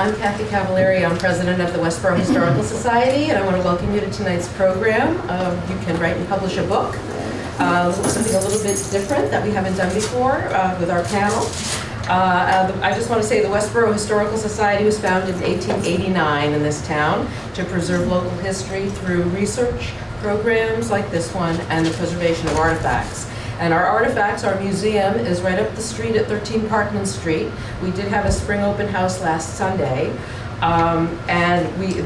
I'm Kathy Cavallari. I'm president of the Westborough Historical Society, and I want to welcome you to tonight's program. You can write and publish a book, something a little bit different that we haven't done before with our panel. I just want to say the Westborough Historical Society was founded in 1889 in this town to preserve local history through research programs like this one and the preservation of artifacts. And our artifacts, our museum, is right up the street at 13 Parkman Street. We did have a spring open house last Sunday. And we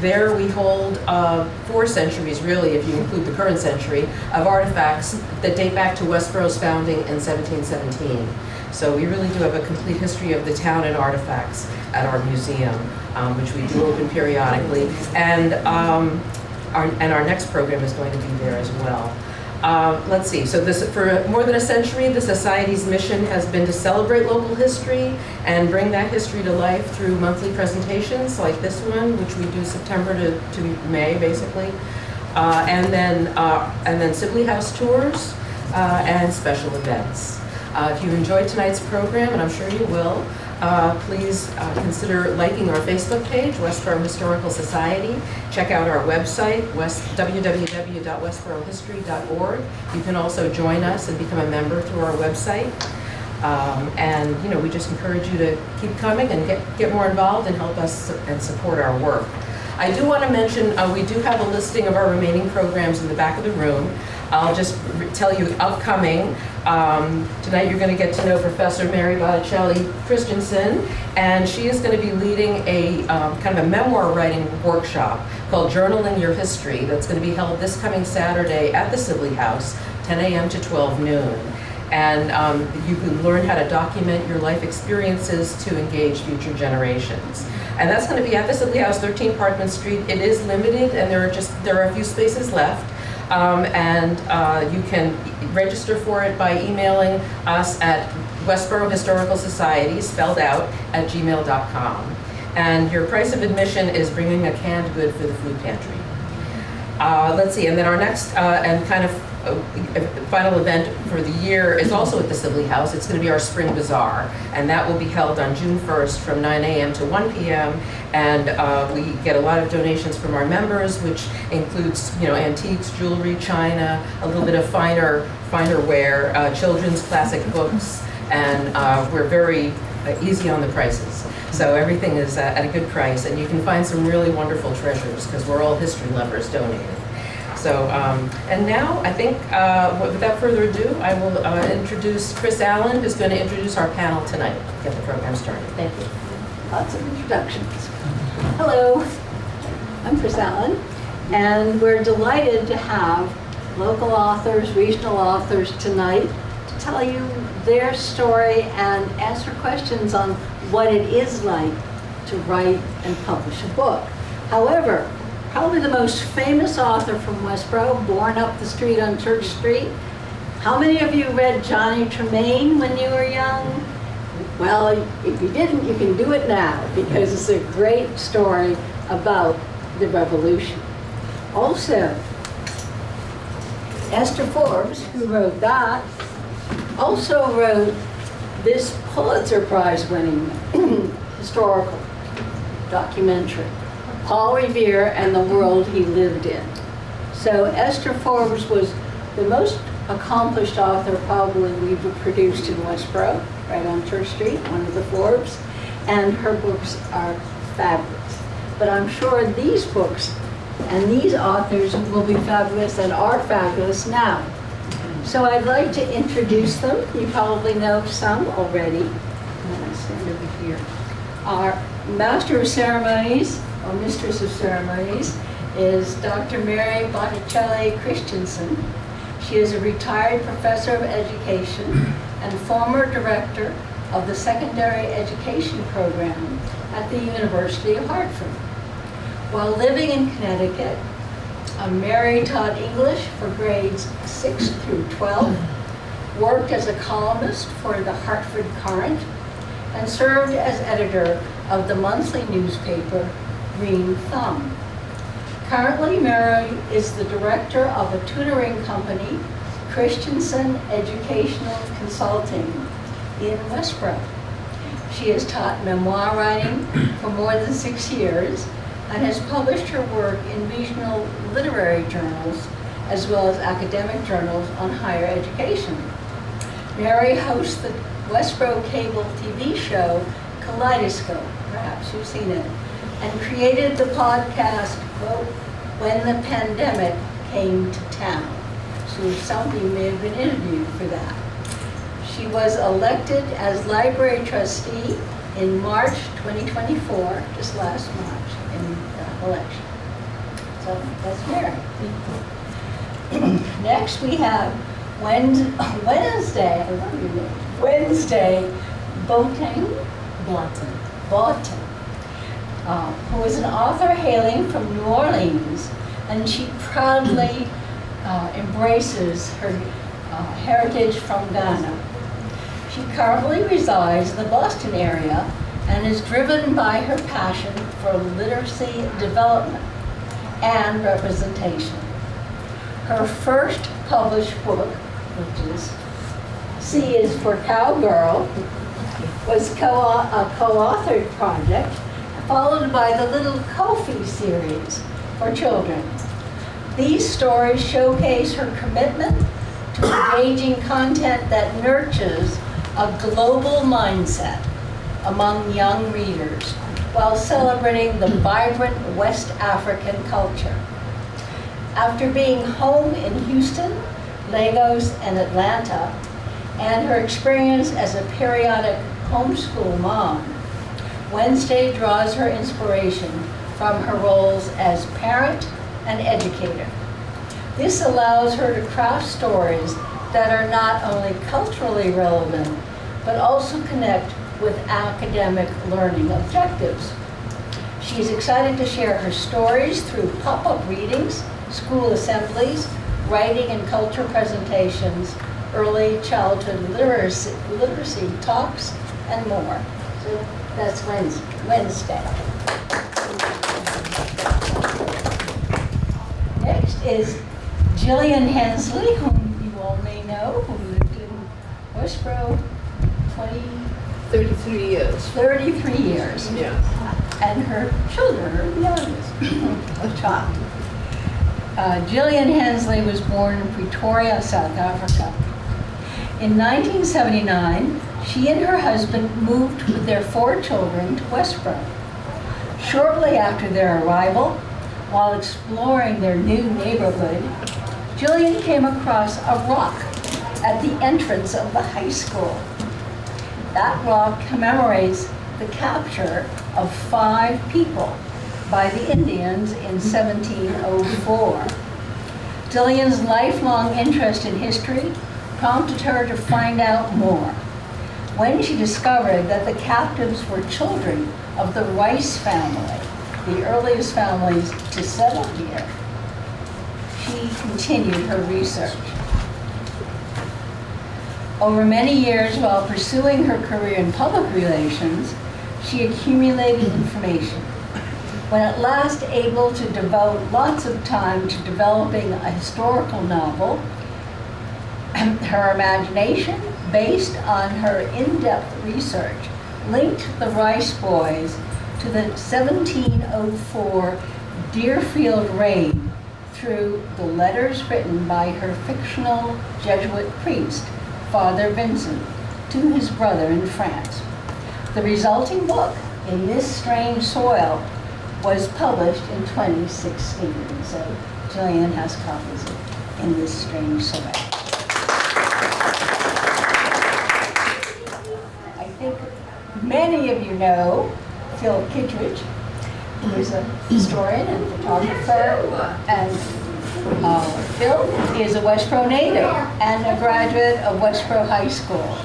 hold 4 centuries, really, if you include the current century, of artifacts that date back to Westborough's founding in 1717. So we really do have a complete history of the town and artifacts at our museum, which we do open periodically. And our next program is going to be there as well. Let's see, so for more than a century, the Society's mission has been to celebrate local history and bring that history to life through monthly presentations like this one, which we do September to May, basically, and then Sibley House tours and special events. If you enjoyed tonight's program, and I'm sure you will, please consider liking our Facebook page, Westborough Historical Society. Check out our website, www.westboroughhistory.org. You can also join us and become a member through our website. And we just encourage you to keep coming and get more involved and help us and support our work. I do want to mention we do have a listing of our remaining programs in the back of the room. I'll just tell you upcoming. Tonight you're going to get to know Professor Mary Botticelli Christensen, and she is going to be leading a kind of a memoir writing workshop called Journaling Your History that's going to be held this coming Saturday at the Sibley House, 10 a.m. to 12 noon. And you can learn how to document your life experiences to engage future generations. And that's going to be at the Sibley House, 13 Parkman Street. It is limited, and there are a few spaces left. You can register for it by emailing us at Westborough Historical Society, spelled out, at gmail.com. And your price of admission is bringing a canned good for the food pantry. Let's see, and then our next and kind of final event for the year is also at the Sibley House. It's going to be our Spring Bazaar, and that will be held on June 1st from 9 a.m. to 1 p.m. And we get a lot of donations from our members, which includes antiques, jewelry, china, a little bit of finer wear, children's classic books, and we're very easy on the prices. So everything is at a good price, and you can find some really wonderful treasures because we're all history lovers donating. So, and now I think, without further ado, I will introduce Chris Allen, who's going to introduce our panel tonight. Get the program started. Thank you. Lots of introductions. Hello, I'm Chris Allen, and we're delighted to have local authors, regional authors tonight to tell you their story and answer questions on what it is like to write and publish a book. However, probably the most famous author from Westborough, born up the street on Church Street. How many of you read Johnny Tremain when you were young? Well, if you didn't, you can do it now, because it's a great story about the Revolution. Also, Esther Forbes, who wrote that, also wrote this Pulitzer Prize winning historical documentary, Paul Revere and the World He Lived In. So Esther Forbes was the most accomplished author probably we've produced in Westborough, right on Church Street, one of the Forbes, and her books are fabulous. But I'm sure these books and these authors will be fabulous and are fabulous now. So I'd like to introduce them. You probably know some already. I'm going to stand over here. Our Master of Ceremonies, or Mistress of Ceremonies, is Dr. Mary Botticelli Christensen. She is a retired professor of education and former director of the secondary education program at the University of Hartford. While living in Connecticut, Mary taught English for grades 6 through 12, worked as a columnist for the Hartford Courant, and served as editor of the monthly newspaper Green Thumb. Currently, Mary is the director of a tutoring company, Christensen Educational Consulting, in Westborough. She has taught memoir writing for more than 6 years and has published her work in regional literary journals as well as academic journals on higher education. Mary hosts the Westborough cable TV show Kaleidoscope, perhaps you've seen it, and created the podcast, quote, When the Pandemic Came to Town. So some of you may have been interviewed for that. She was elected as library trustee in March 2024, just last March, in the election. So that's Mary. Next we have Wednesday, I love your name, Wednesday Boateng, who is an author hailing from New Orleans, and she proudly embraces her heritage from Ghana. She currently resides in the Boston area and is driven by her passion for literacy development and representation. Her first published book, which is C is for Cowgirl, was a co-authored project, followed by the Little Kofi series for children. These stories showcase her commitment to engaging content that nurtures a global mindset among young readers while celebrating the vibrant West African culture. After being home in Houston, Lagos, and Atlanta, and her experience as a periodic homeschool mom, Wednesday draws her inspiration from her roles as parent and educator. This allows her to craft stories that are not only culturally relevant, but also connect with academic learning objectives. She's excited to share her stories through pop-up readings, school assemblies, writing and culture presentations, early childhood literacy talks, and more. So that's Wednesday. Next is Jillian Hensley, whom you all may know, who lived in Westborough 33 years. 33 years. Yeah. And her children are the youngest, a child. Jillian Hensley was born in Pretoria, South Africa. In 1979, she and her husband moved with their 4 children to Westborough. Shortly after their arrival, while exploring their new neighborhood, Jillian came across a rock at the entrance of the high school. That rock commemorates the capture of 5 people by the Indians in 1704. Jillian's lifelong interest in history prompted her to find out more. When she discovered that the captives were children of the Rice family, the earliest families to settle here, she continued her research. Over many years, while pursuing her career in public relations, she accumulated information. When at last able to devote lots of time to developing a historical novel, her imagination, based on her in-depth research, linked the Rice Boys to the 1704 Deerfield raid through the letters written by her fictional Jesuit priest, Father Vincent, to his brother in France. The resulting book, In This Strange Soil, was published in 2016. So Jillian has copies of In This Strange Soil. I think many of you know Phil Kittredge, who is a historian and photographer, and Phil is a Westborough native and a graduate of Westborough High School.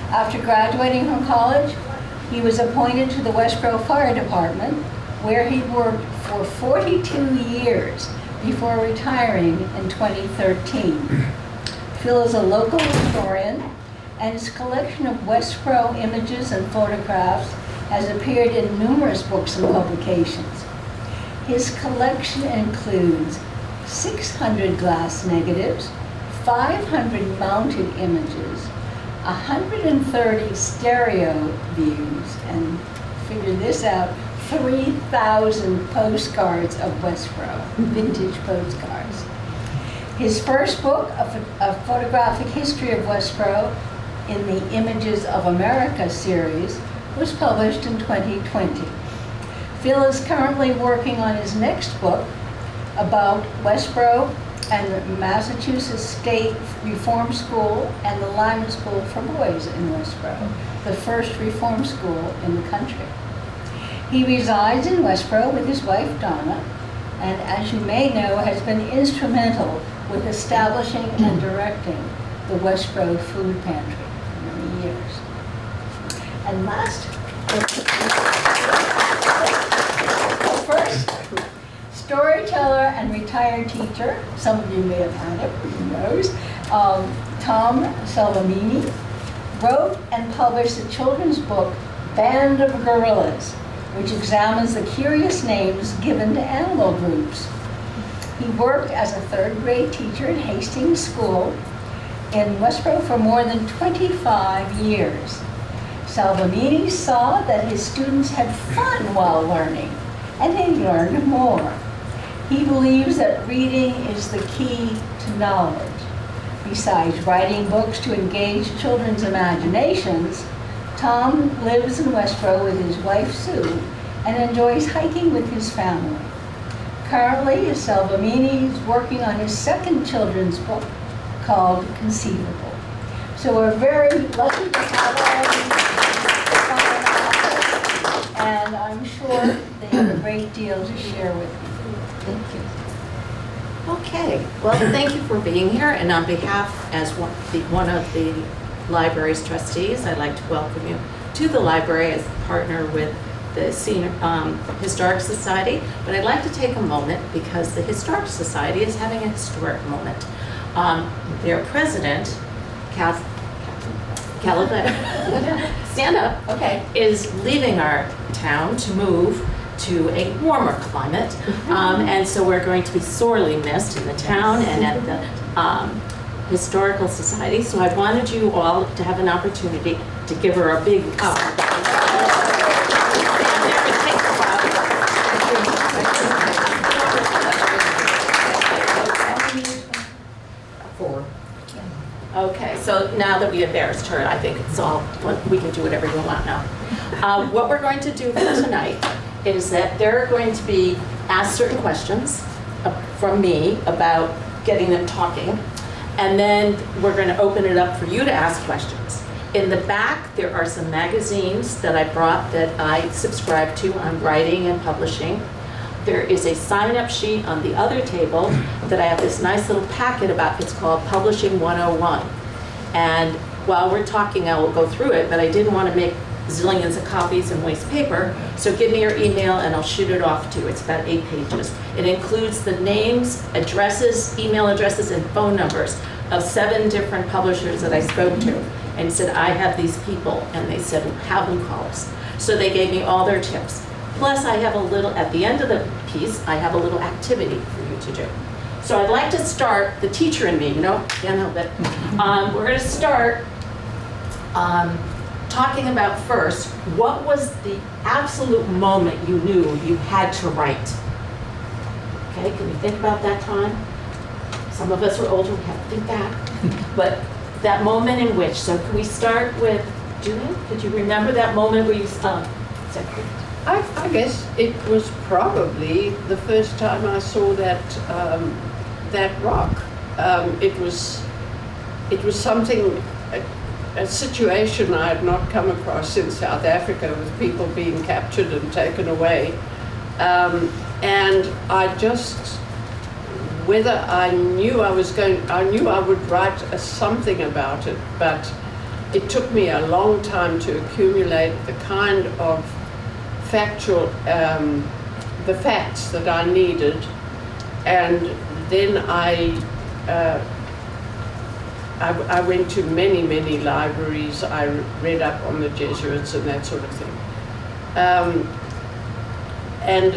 After graduating from college, he was appointed to the Westborough Fire Department, where he worked for 42 years before retiring in 2013. Phil is a local historian, and his collection of Westborough images and photographs has appeared in numerous books and publications. His collection includes 600 glass negatives, 500 mounted images, 130 stereo views, and figure this out, 3,000 postcards of Westborough, vintage postcards. His first book, a photographic history of Westborough in the Images of America series, was published in 2020. Phil is currently working on his next book about Westborough and the Massachusetts State Reform School and the Lyman School for Boys in Westborough, the first reform school in the country. He resides in Westborough with his wife Donna, and as you may know, has been instrumental with establishing and directing the Westborough Food Pantry for many years. And last, first, storyteller and retired teacher, some of you may have had him, who knows, Tom Salvemini, wrote and published the children's book, Band of Gorillas, which examines the curious names given to animal groups. He worked as a third grade teacher in Hastings School in Westborough for more than 25 years. Salvemini saw that his students had fun while learning, and they learned more. He believes that reading is the key to knowledge. Besides writing books to engage children's imaginations, Tom lives in Westborough with his wife Sue and enjoys hiking with his family. Currently, Salvemini is working on his second children's book called Conceivable. So we're very lucky to have all these fine authors, and I'm sure they have a great deal to share with you. Thank you. Okay, well, thank you for being here, and on behalf, as one of the library's trustees, I'd like to welcome you to the library as a partner with the Historic Society. But I'd like to take a moment because the Historic Society is having a historic moment. Their president, Calvin, stand up, okay, is leaving our town to move to a warmer climate, and so we're going to be sorely missed in the town and at the Historical Society. So I wanted you all to have an opportunity to give her a big Okay, so now that we embarrassed her, I think it's all, we can do whatever we want now. What we're going to do for tonight is that they're going to be asked certain questions from me about getting them talking, and then we're going to open it up for you to ask questions. In the back, there are some magazines that I brought that I subscribe to on writing and publishing. There is a sign-up sheet on the other table that I have this nice little packet about. It's called Publishing 101. And while we're talking, I will go through it, but I didn't want to make zillions of copies and waste paper, so give me your email and I'll shoot it off to you. It's about 8 pages. It includes the names, addresses, email addresses, and phone numbers of 7 different publishers that I spoke to and said, I have these people, and they said, have them call us. So they gave me all their tips. Plus, I have a little, at the end of the piece, I have a little activity for you to do. So I'd like to start, the teacher in me, you know, can't help it. We're going to start talking about first, what was the absolute moment you knew you had to write? Okay, can you think about that time? Some of us are older, we have to think back. But that moment in which, so can we start with Jillian? Could you remember that moment where you said, I guess it was probably the first time I saw that that rock. It was something, a situation I had not come across in South Africa with people being captured and taken away, and I just, whether I knew I knew I would write something about it, but it took me a long time to accumulate the kind of factual, the facts that I needed, and then I went to many libraries. I read up on the Jesuits and that sort of thing, and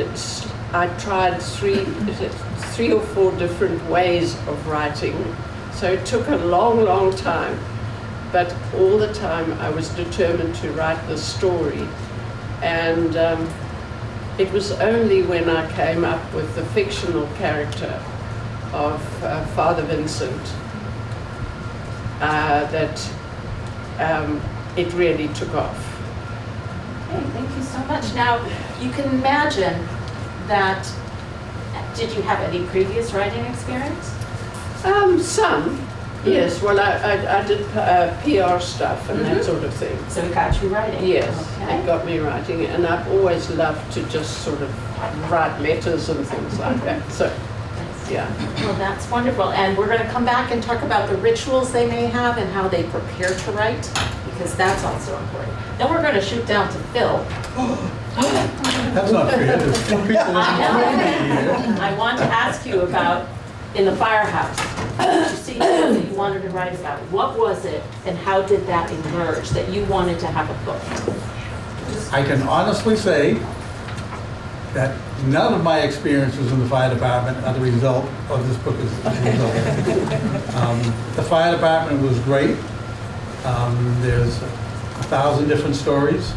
I tried three or four different ways of writing, so it took a long time. but all the time I was determined to write this story. And it was only when I came up with the fictional character of Father Vincent that it really took off. Okay, thank you so much. Now, you can imagine that, did you have any previous writing experience? Some, yes. Well, I did PR stuff and that sort of thing. So it got you writing? Yes, Okay. it got me writing, and I've always loved to just sort of write letters and things like that. So, yeah. Well, that's wonderful. And we're going to come back and talk about the rituals they may have and how they prepare to write, because that's also important. Then we're going to shoot down to Phil. That's not fair. There's two people in the I want to ask you about, in the firehouse, you see that you wanted to write about. What was it, and how did that emerge, that you wanted to have a book? I can honestly say that none of my experiences in the fire department are the result of this book. The fire department was great. There's 1,000 different stories,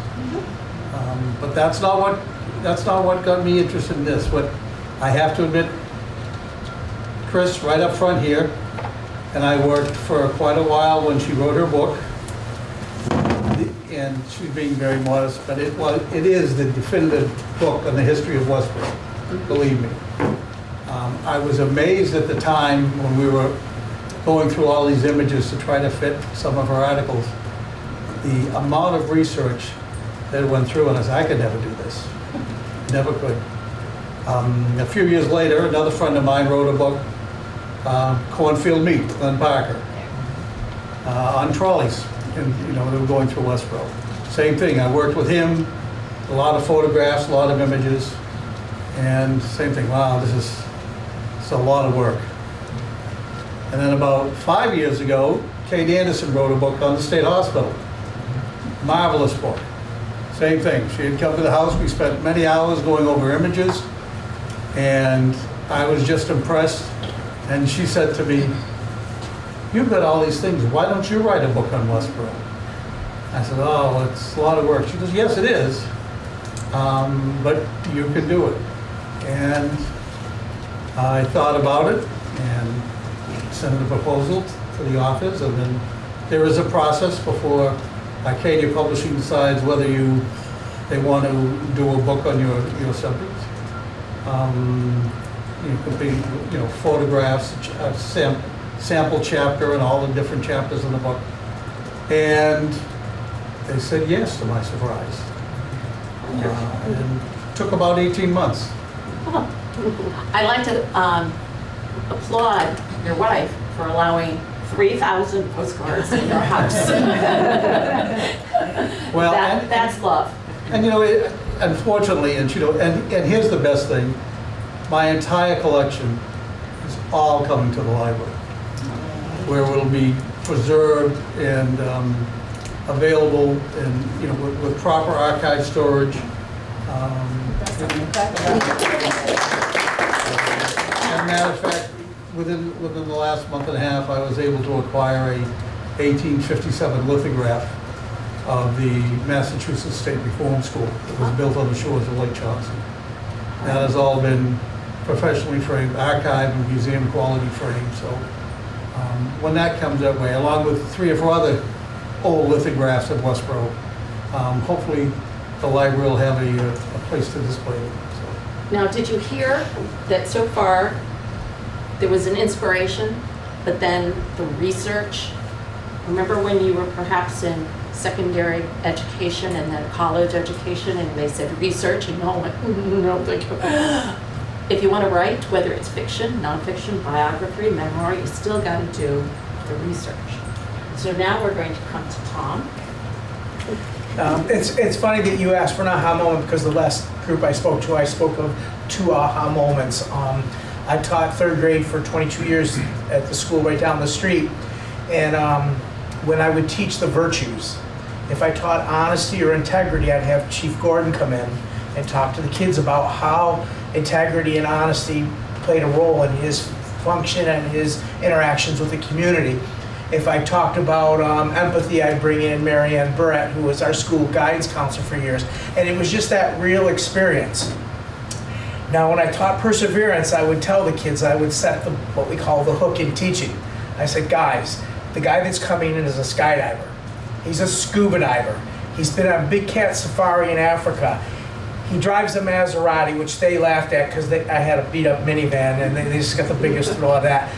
but that's not what got me interested in this. What I have to admit, Chris, right up front here, and I worked for quite a while when she wrote her book, and she's being very modest, but it is the definitive book on the history of Westborough, believe me. I was amazed at the time when we were going through all these images to try to fit some of her articles, the amount of research that went through, and I said, I could never do this. Never could. A few years later, another friend of mine wrote a book, Cornfield Meat, Glenn Parker, on trolleys, and they were going through Westborough. Same thing, I worked with him, a lot of photographs, a lot of images, and same thing, wow, it's a lot of work. And then about 5 years ago, Kate Anderson wrote a book on the State Hospital. Marvelous book. Same thing, she had come to the house, we spent many hours going over images, and I was just impressed. And she said to me, you've got all these things, why don't you write a book on Westborough? I said, oh, it's a lot of work. She goes, yes, it is, but you can do it. And I thought about it and sent a proposal to the authors, and then there is a process before Arcadia Publishing decides whether they want to do a book on your subject. It could be, photographs, a sample chapter, and all the different chapters in the book. And they said yes, to my surprise. And it took about 18 months. I'd like to applaud your wife for allowing 3,000 postcards in your house. Well, that's love. And unfortunately, and here's the best thing, my entire collection is all coming to the library, where it'll be preserved and available, and with proper archive storage. As a matter of fact, within the last month and a half, I was able to acquire a 1857 lithograph of the Massachusetts State Reform School that was built on the shores of Lake Johnson. That has all been professionally framed, archived, and museum quality framed. So when that comes that way, along with 3 or 4 other old lithographs of Westborough, hopefully the library will have a place to display them. So. Now, did you hear that so far there was an inspiration, but then the research? Remember when you were perhaps in secondary education and then college education, and they said research, and no one, no, thank you. If you want to write, whether it's fiction, nonfiction, biography, memoir, you still got to do the research. So now we're going to come to Tom. It's funny that you asked for an aha moment, because the last group I spoke of 2 aha moments. I taught 3rd grade for 22 years at the school right down the street, and when I would teach the virtues, if I taught honesty or integrity, I'd have Chief Gordon come in and talk to the kids about how integrity and honesty played a role in his function and his interactions with the community. If I talked about empathy, I'd bring in Marianne Burrett, who was our school guidance counselor for years. And it was just that real experience. Now, when I taught perseverance, I would tell the kids, I would set what we call the hook in teaching. I said, guys, the guy that's coming in is a skydiver. He's a scuba diver. He's been on Big Cat Safari in Africa. He drives a Maserati, which they laughed at because I had a beat-up minivan, and they just got the biggest thrill of that.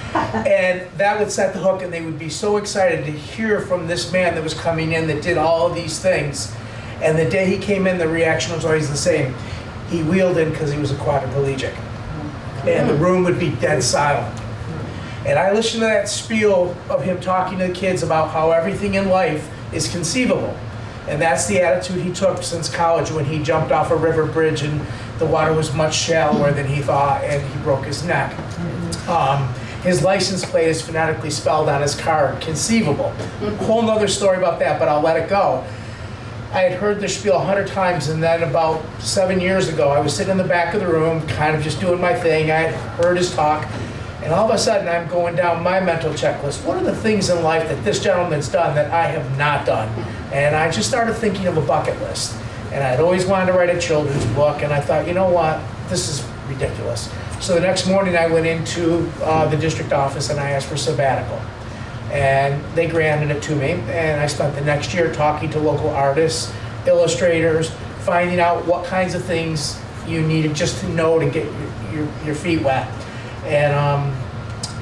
And that would set the hook, and they would be so excited to hear from this man that was coming in that did all of these things. And the day he came in, the reaction was always the same. He wheeled in because he was a quadriplegic. And the room would be dead silent. And I listened to that spiel of him talking to the kids about how everything in life is conceivable. And that's the attitude he took since college when he jumped off a river bridge and the water was much shallower than he thought and he broke his neck. His license plate is phonetically spelled on his card, conceivable. A whole nother story about that, but I'll let it go. I had heard the spiel 100 times, and then about 7 years ago, I was sitting in the back of the room, kind of just doing my thing. I had heard his talk, and all of a sudden I'm going down my mental checklist. What are the things in life that this gentleman's done that I have not done? And I just started thinking of a bucket list. And I'd always wanted to write a children's book, and I thought, you know what, this is ridiculous. So the next morning I went into the district office and I asked for sabbatical. And they granted it to me, and I spent the next year talking to local artists, illustrators, finding out what kinds of things you needed just to know to get your feet wet. And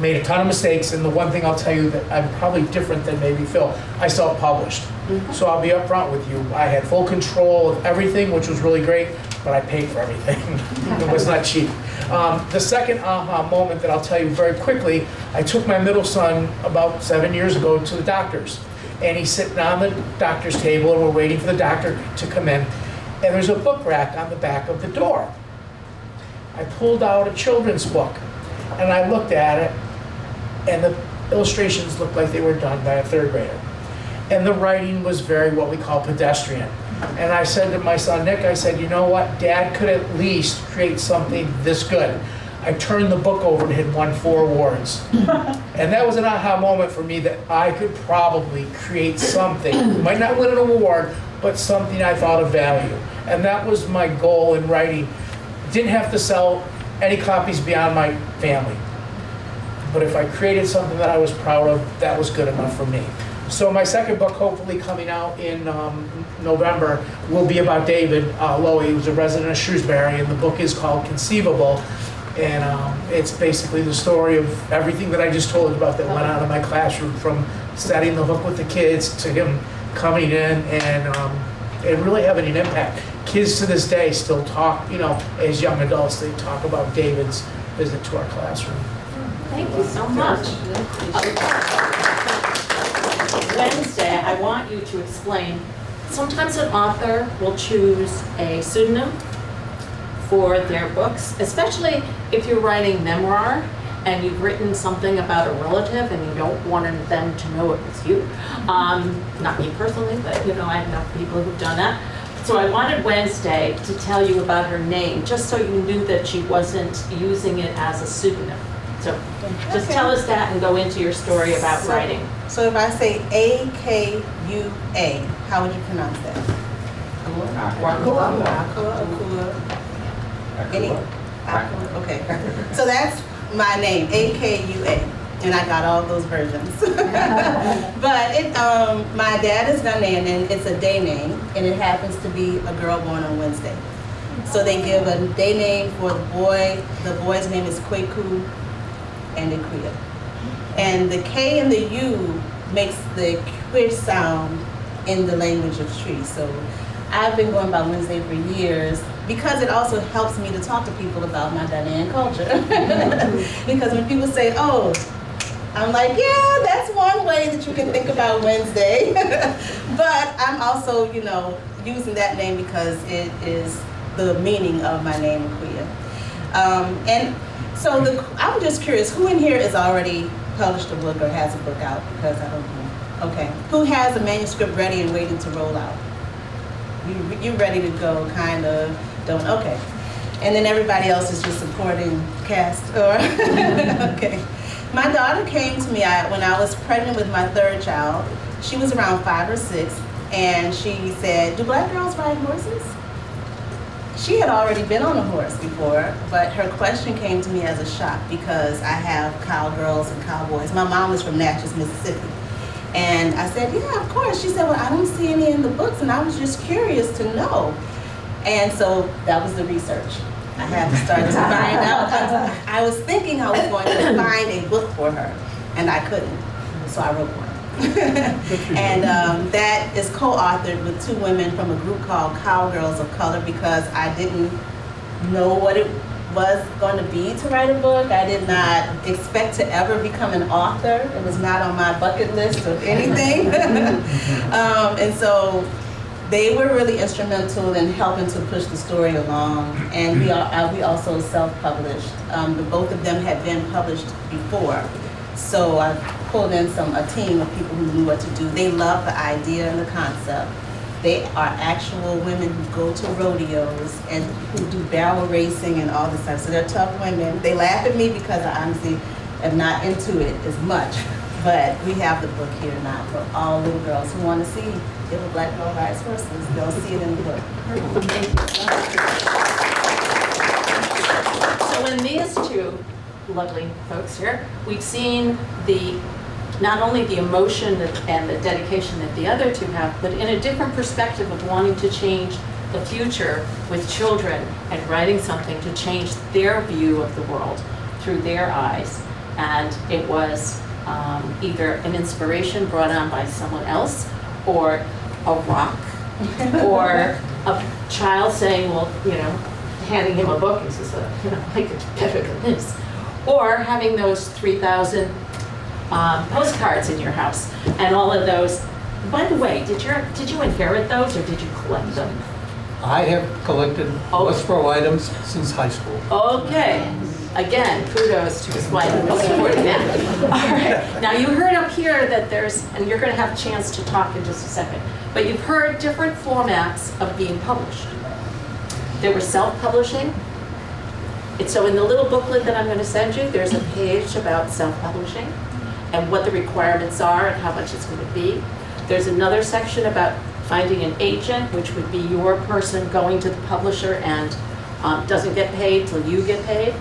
made a ton of mistakes, and the one thing I'll tell you that I'm probably different than maybe Phil, I self-published. So I'll be upfront with you. I had full control of everything, which was really great, but I paid for everything. It was not cheap. The second aha moment that I'll tell you very quickly, I took my middle son about 7 years ago to the doctor's, and he's sitting on the doctor's table, and we're waiting for the doctor to come in, and there's a book rack on the back of the door. I pulled out a children's book, and I looked at it, and the illustrations looked like they were done by a third grader. And the writing was very what we call pedestrian. And I said to my son, Nick, I said, you know what, Dad could at least create something this good. I turned the book over and had won 4 awards. And that was an aha moment for me that I could probably create something, might not win an award, but something I thought of value. And that was my goal in writing. Didn't have to sell any copies beyond my family. But if I created something that I was proud of, that was good enough for me. So my second book, hopefully coming out in November, will be about David Lowy, who's a resident of Shrewsbury, and the book is called Conceivable. And it's basically the story of everything that I just told you about that went on in my classroom, from setting the hook with the kids to him coming in and really having an impact. Kids to this day still talk, as young adults, they talk about David's visit to our classroom. Thank you so much. Wednesday, I want you to explain, sometimes an author will choose a pseudonym for their books, especially if you're writing memoir and you've written something about a relative and you don't want them to know it was you. Not me personally, but I know people who've done that. So I wanted Wednesday to tell you about her name, just so you knew that she wasn't using it as a pseudonym. So just tell us that and go into your story about writing. So if I say A-K-U-A, how would you pronounce that? Akua. Okay. So that's my name, A-K-U-A. And I got all those versions. But my dad is Ghanaian, and it's a day name, and it happens to be a girl born on Wednesday. So they give a day name for the boy. The boy's name is Kweku and Ikuya. And the K and the U makes the Kwe sound in the language of Tree. So I've been going by Wednesday for years because it also helps me to talk to people about my Ghanaian culture. Because when people say, oh, I'm like, yeah, that's one way that you can think about Wednesday. But I'm also, using that name because it is the meaning of my name, Ikuya. And so I'm just curious, who in here has already published a book or has a book out? Because I don't know. Okay. Who has a manuscript ready and waiting to roll out? You ready to go, kind of, don't, okay. And then everybody else is just supporting cast, or, okay. My daughter came to me when I was pregnant with my third child. She was around 5 or 6, and she said, "Do black girls ride horses?" She had already been on a horse before, but her question came to me as a shock because I have cowgirls and cowboys. My mom is from Natchez, Mississippi. And I said, "Yeah, of course." She said, "Well, I don't see any in the books, and I was just curious to know." And so that was the research. I had to start to find out. I was thinking I was going to find a book for her, and I couldn't. So I wrote one. And that is co-authored with 2 women from a group called Cowgirls of Color, because I didn't know what it was going to be to write a book. I did not expect to ever become an author. It was not on my bucket list of anything. And so they were really instrumental in helping to push the story along. And we also self-published. Both of them had been published before. So I pulled in a team of people who knew what to do. They love the idea and the concept. They are actual women who go to rodeos and who do barrel racing and all this stuff. So they're tough women. They laugh at me because I honestly am not into it as much. But we have the book here now for all little girls who want to see if a black girl rides horses. They'll see it in the book. So in these 2 lovely folks here, we've seen not only the emotion and the dedication that the other 2 have, but in a different perspective of wanting to change the future with children and writing something to change their view of the world through their eyes. And it was either an inspiration brought on by someone else, or a rock, or a child saying, well, handing him a book and says, I could do better than this. Or having those 3,000 postcards in your house and all of those. By the way, did you inherit those or did you collect them? I have collected Westborough items since high school. Okay. Again, kudos to his wife for supporting that. All right. Now you heard up here that and you're going to have a chance to talk in just a second, but you've heard different formats of being published. There was self-publishing. So in the little booklet that I'm going to send you, there's a page about self-publishing and what the requirements are and how much it's going to be. There's another section about finding an agent, which would be your person going to the publisher and doesn't get paid till you get paid.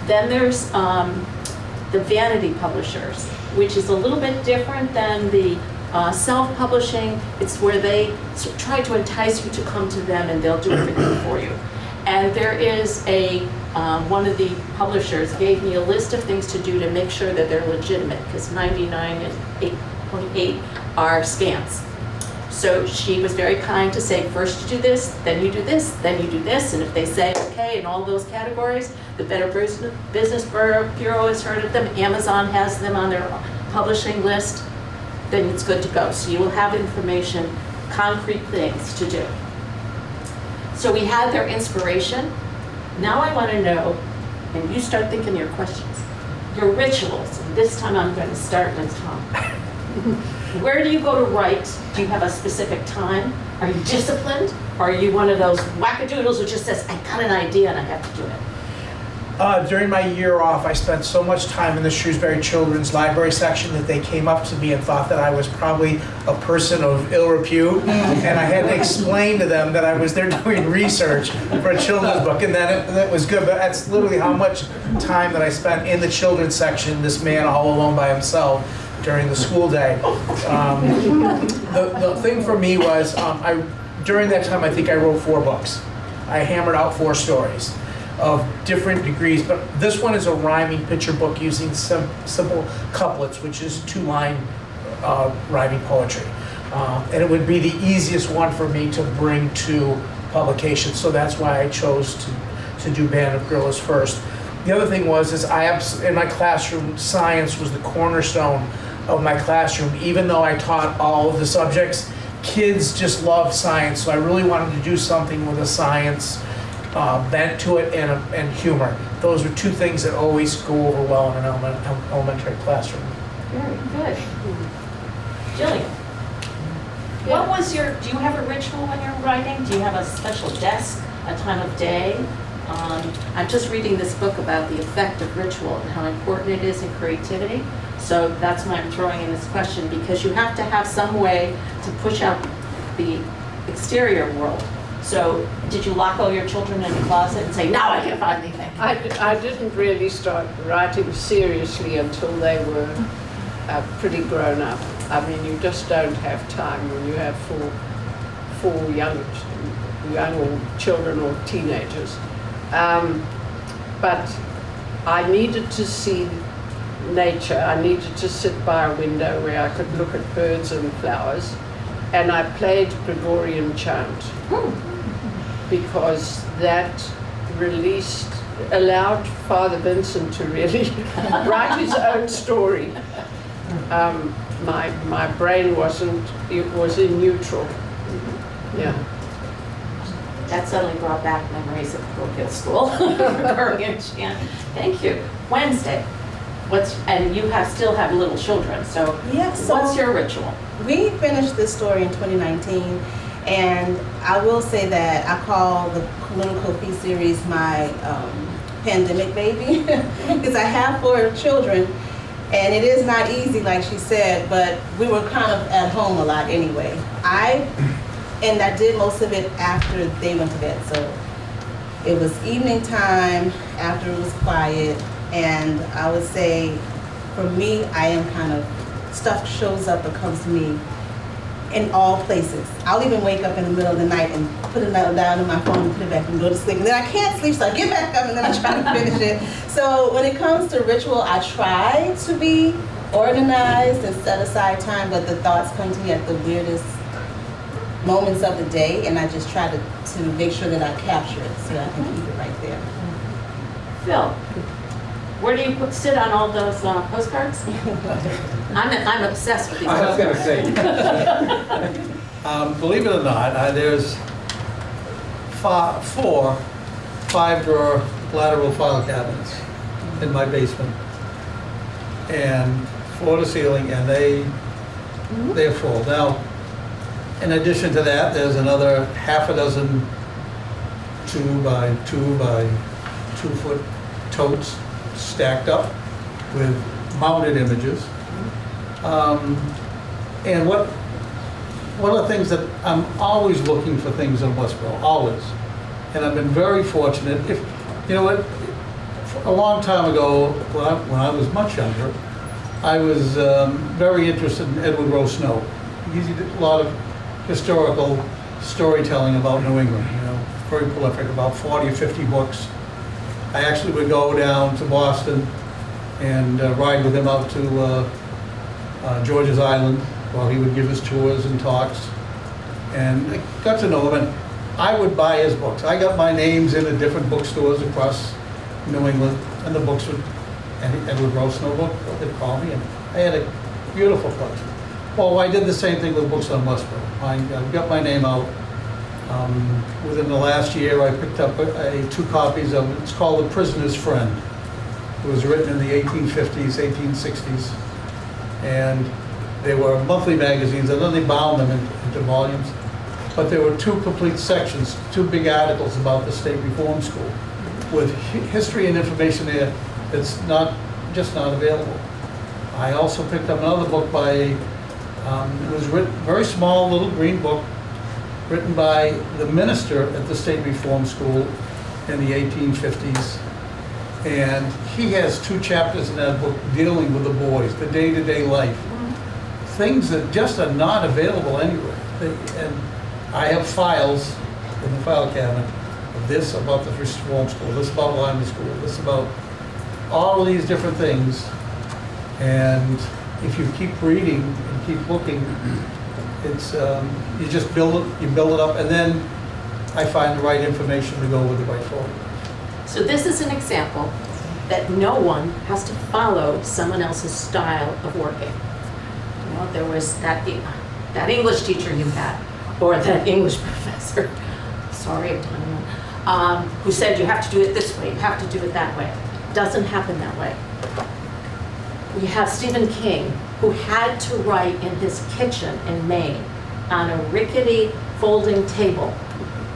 Then there's the vanity publishers, which is a little bit different than the self-publishing. It's where they try to entice you to come to them and they'll do everything for you. And there is one of the publishers gave me a list of things to do to make sure that they're legitimate, because 99 and 8.8 are scams. So she was very kind to say, first you do this, then you do this, then you do this, and if they say okay in all those categories, the Better Business Bureau has heard of them, Amazon has them on their publishing list, then it's good to go. So you will have information, concrete things to do. So we had their inspiration. Now I want to know, and you start thinking your questions, your rituals. And this time I'm going to start with Tom. Where do you go to write? Do you have a specific time? Are you disciplined? Or are you one of those wackadoodles who just says, I got an idea and I have to do it? During my year off, I spent so much time in the Shrewsbury Children's Library section that they came up to me and thought that I was probably a person of ill repute. And I had to explain to them that I was there doing research for a children's book, and that was good. But that's literally how much time that I spent in the children's section, this man all alone by himself during the school day. The thing for me was, during that time, I think I wrote 4 books. I hammered out 4 stories of different degrees, but this one is a rhyming picture book using simple couplets, which is 2-line rhyming poetry. And it would be the easiest one for me to bring to publication, so that's why I chose to do Band of Gorillas first. The other thing was, in my classroom, science was the cornerstone of my classroom. Even though I taught all of the subjects, kids just love science, so I really wanted to do something with a science bent to it and humor. Those are 2 things that always go over well in an elementary classroom. Very good. Jillian, what was do you have a ritual when you're writing? Do you have a special desk, a time of day? I'm just reading this book about the effect of ritual and how important it is in creativity. So that's why I'm throwing in this question, because you have to have some way to push out the exterior world. So did you lock all your children in a closet and say, now I can find anything? I didn't really start writing seriously until they were pretty grown up. I mean, you just don't have time when you have four young children or teenagers. But I needed to see nature. I needed to sit by a window where I could look at birds and flowers. And I played Gregorian chant because that allowed Father Vincent to really write his own story. My brain was in neutral. Yeah. That suddenly brought back memories of parochial school. Gregorian chant. Thank you. Wednesday. And you still have little children, so Yes. what's your ritual? We finished this story in 2019, and I will say that I call the Little Kofi series my pandemic baby, because I have 4 children, and it is not easy, like she said, but we were kind of at home a lot anyway. I did most of it after they went to bed, so it was evening time, after it was quiet, and I would say, for me, I am kind of, stuff shows up and comes to me in all places. I'll even wake up in the middle of the night and put it down on my phone and put it back and go to sleep. And then I can't sleep, so I get back up and then I try to finish it. So when it comes to ritual, I try to be organized and set aside time, but the thoughts come to me at the weirdest moments of the day, and I just try to make sure that I capture it so that I can keep it right there. Phil, where do you sit on all those postcards? I'm obsessed with these I was going postcards. to say. Believe it or not, there's 4 5-drawer lateral file cabinets in my basement, and floor to ceiling, and they're full. Now, in addition to that, there's another half a dozen 2 by 2 by 2 foot totes stacked up with mounted images. And one of the things that I'm always looking for things in Westborough, always. And I've been very fortunate. You know what, a long time ago, when I was much younger, I was very interested in Edward Rowe Snow. He did a lot of historical storytelling about New England, very prolific, about 40 or 50 books. I actually would go down to Boston and ride with him out to George's Island while he would give his tours and talks. And I got to know him, and I would buy his books. I got my names in the different bookstores across New England, and the books would, and Edward Rowe Snow book, they'd call me, and I had a beautiful collection. Well, I did the same thing with books on Westborough. I got my name out. Within the last year, I picked up 2 copies of it. It's called The Prisoner's Friend. It was written in the 1850s, 1860s, and they were monthly magazines, and then they bound them into volumes. But there were 2 complete sections, 2 big articles about the State Reform School, with history and information there that's just not available. I also picked up another book by, it was written, very small little green book, written by the minister at the State Reform School in the 1850s. And he has 2 chapters in that book dealing with the boys, the day-to-day life. Things that just are not available anywhere. And I have files in the file cabinet of this about the Reform School, this about Lyman School, this about all of these different things. And if you keep reading and keep looking, it's you just build it up, and then I find the right information to go with the right photo. So this is an example that no one has to follow someone else's style of working. There was that English teacher you had, or that English professor, sorry, who said you have to do it this way, you have to do it that way. It doesn't happen that way. We have Stephen King, who had to write in his kitchen in Maine on a rickety folding table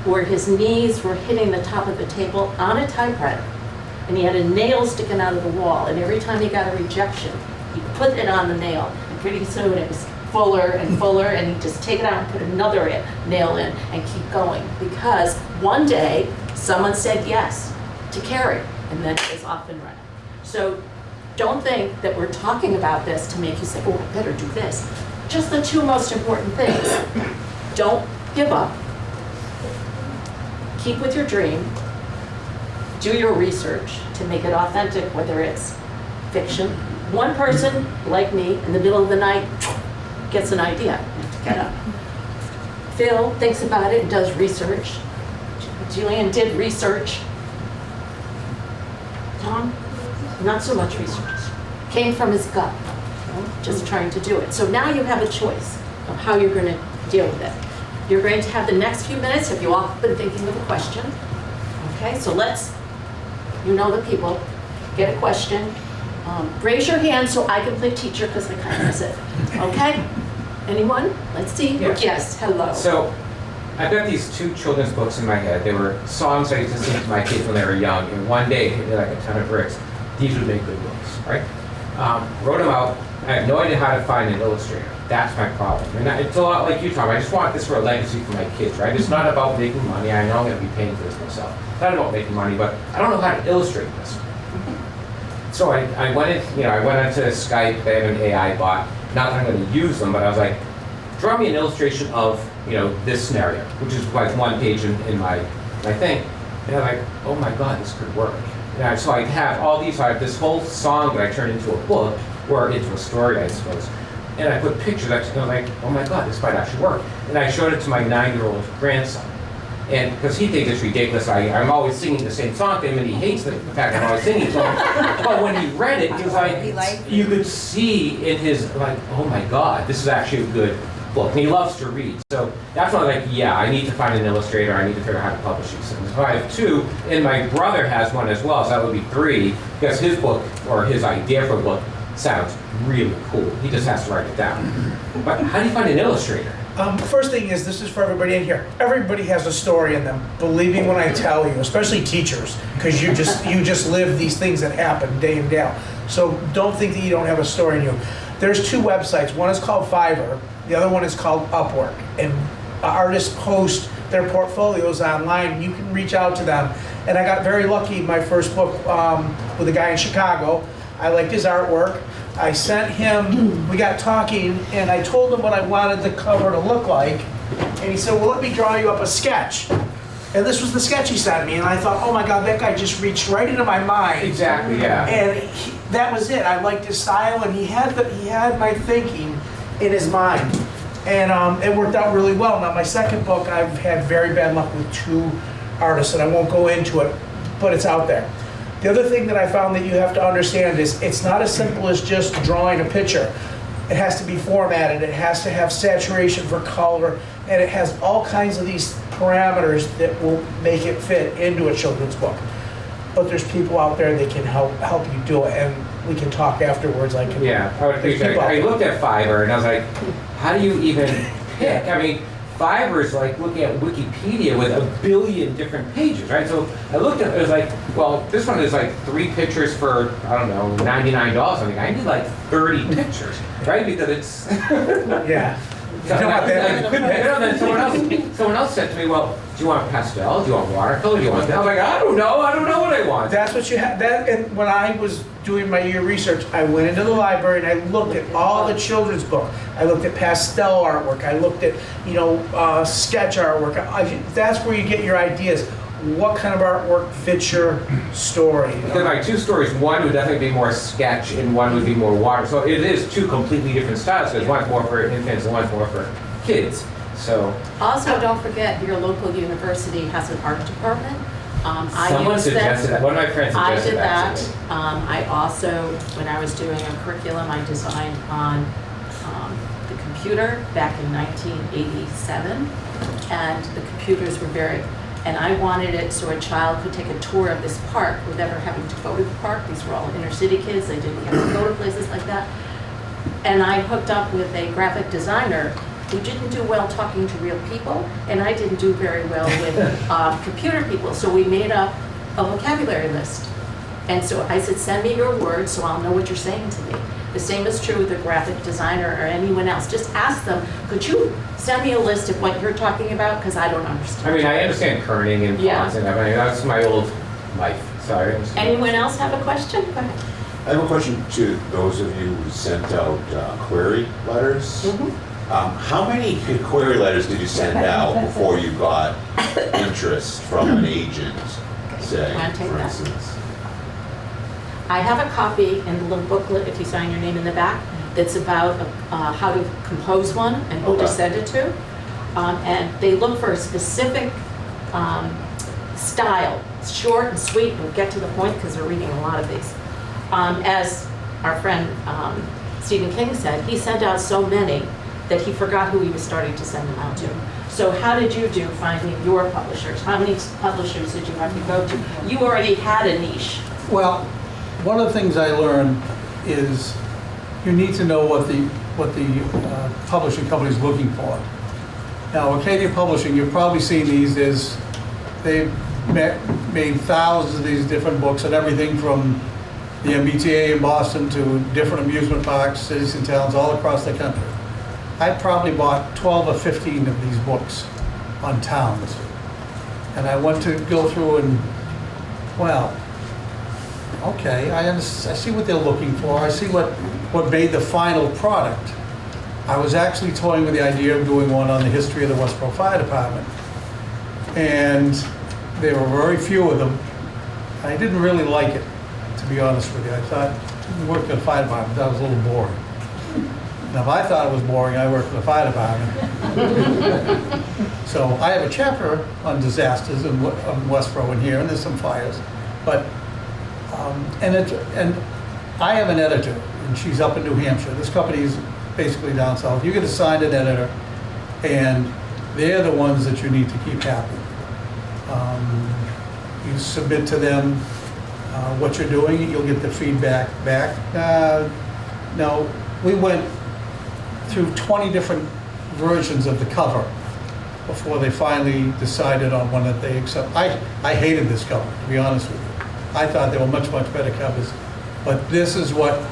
where his knees were hitting the top of the table on a typewriter. And he had a nail sticking out of the wall, and every time he got a rejection, he put it on the nail, and pretty soon it was fuller and fuller, and he'd just take it out and put another nail in and keep going. Because one day, someone said yes to Carrie, and then it was off and running. So don't think that we're talking about this to make you say, oh, I better do this. Just the two most important things. Don't give up. Keep with your dream. Do your research to make it authentic, whether it's fiction. One person, like me, in the middle of the night, gets an idea. You have to get up. Phil thinks about it and does research. Jillian did research. Tom, not so much research. Came from his gut, just trying to do it. So now you have a choice of how you're going to deal with it. You're going to have the next few minutes, if you've all been thinking of a question. Okay, so let's, you know the people, get a question. Raise your hand so I can play teacher because I kind of miss it. Okay? Anyone? Let's see. Yeah. Yes, hello. So, I've got these two children's books in my head. They were songs I used to sing to my kids when they were young, and one day hit me like a ton of bricks. These would make good books, right? Wrote them out. I have no idea how to find an illustrator. That's my problem. And it's a lot like you, Tom. I just want this for a legacy for my kids, right? It's not about making money. I know I'm going to be paying for this myself. It's not about making money, but I don't know how to illustrate this. So I went in, I went onto Skype. They have an AI bot. Not that I'm going to use them, but I was like, draw me an illustration of, this scenario, which is like one page in my thing. And I'm like, oh my God, this could work. And so I have all these, I have this whole song that I turned into a book, or into a story, I suppose. And I put pictures, and I'm like, oh my God, this might actually work. And I showed it to my 9-year-old grandson. And because he thinks it's ridiculous, I'm always singing the same song to him, and he hates the fact I'm always singing songs. But when he read it, he was like, you could see in his, like, oh my God, this is actually a good book. And he loves to read. So that's when I'm like, yeah, I need to find an illustrator. I need to figure out how to publish these things. So I have 2, and my brother has one as well, so that would be 3, because his book, or his idea for a book, sounds really cool. He just has to write it down. But how do you find an illustrator? First thing is, this is for everybody in here. Everybody has a story in them. Believe me when I tell you, especially teachers, because you just live these things that happen day in, day out. So don't think that you don't have a story in you. There's 2 websites. One is called Fiverr. The other one is called Upwork. And artists post their portfolios online. You can reach out to them. And I got very lucky. My first book with a guy in Chicago. I liked his artwork. I sent him, we got talking, and I told him what I wanted the cover to look like. And he said, well, let me draw you up a sketch. And this was the sketch he sent me. And I thought, oh my God, that guy just reached right into my mind. Exactly, yeah. And that was it. I liked his style, and he had my thinking in his mind. And it worked out really well. Now, my second book, I've had very bad luck with 2 artists, and I won't go into it, but it's out there. The other thing that I found that you have to understand is it's not as simple as just drawing a picture. It has to be formatted, it has to have saturation for color, and it has all kinds of these parameters that will make it fit into a children's book. But there's people out there that can help you do it, and we can talk afterwards. I would appreciate it. I looked at Fiverr, and I was like, how do you even pick? I mean, Fiverr is like looking at Wikipedia with 1 billion different pages, right? So I looked at it, was like, well, this one is like 3 pictures for, I don't know, $99. I mean, I need like 30 pictures, right? Because it's... Yeah. Then someone else said to me, well, do you want pastel? Do you want watercolor? Do you want that? I'm like, I don't know what I want. That's what you have. And when I was doing my year research, I went into the library and I looked at all the children's books. I looked at pastel artwork. I looked at, sketch artwork. That's where you get your ideas. What kind of artwork fits your story? Because my 2 stories, one would definitely be more sketch and one would be more water. So it is 2 completely different styles. Because one's more for infants and one's more for kids. So Also, don't forget your local university has an art department. Someone suggested that. One of my friends I suggested did that. Actually. I also, when I was doing a curriculum, I designed on the computer back in 1987, and the computers were and I wanted it so a child could take a tour of this park without ever having to go to the park. These were all inner city kids. They didn't have to go to places like that. And I hooked up with a graphic designer who didn't do well talking to real people, and I didn't do very well with computer people. So we made up a vocabulary list. And so I said, send me your words so I'll know what you're saying to me. The same is true with a graphic designer or anyone else. Just ask them, could you send me a list of what you're talking about? Because I don't understand. I mean, I understand kerning and Yeah. fonts and everything. That's my old life. So I understand. Anyone else have a question? Go ahead. I have a question to those of you who sent out query letters. How many query letters did you send out before you got interest from an agent, say, Wanna take for that? instance? I have a copy in the little booklet, if you sign your name in the back, that's about how to compose one and who to Okay. send it to. And they look for a specific style, short and sweet, and get to the point because they're reading a lot of these. As our friend Stephen King said, he sent out so many that he forgot who he was starting to send them out to. So how did you do finding your publishers? How many publishers did you have to go to? You already had a niche. Well, one of the things I learned is you need to know what the publishing company is looking for. Now, Acadia Publishing, you've probably seen these. They've made thousands of these different books and everything from the MBTA in Boston to different amusement parks, cities and towns all across the country. I probably bought 12 or 15 of these books on towns. And I went to go through and, well, okay, I see what they're looking for. I see what made the final product. I was actually toying with the idea of doing one on the history of the Westborough Fire Department. And there were very few of them. I didn't really like it, to be honest with you. I thought, working at the fire department, that was a little boring. Now, if I thought it was boring, I worked for the fire department. So I have a chapter on disasters in Westborough in here, and there's some fires. But and I have an editor, and she's up in New Hampshire. This company is basically down south. You get assigned an editor, and they're the ones that you need to keep happy. You submit to them what you're doing, you'll get the feedback back. No, we went through 20 different versions of the cover before they finally decided on one that they accept. I hated this cover, to be honest with you. I thought they were much, much better covers. But this is what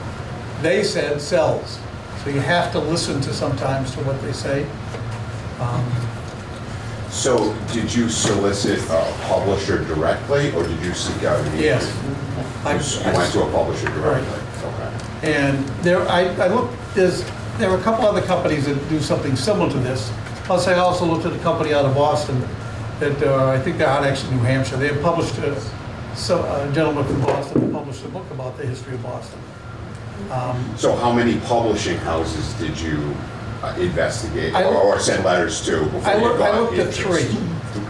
they said sells. So you have to listen to sometimes to what they say. So did you solicit a publisher directly, or did you seek out an agent? Yes. You went to a publisher directly? Okay. And there are a couple other companies that do something similar to this. Plus, I also looked at a company out of Boston that I think they're out actually in New Hampshire. They have published a gentleman from Boston who published a book about the history of Boston. So how many publishing houses did you investigate I looked- or send letters to before you got I looked at interest?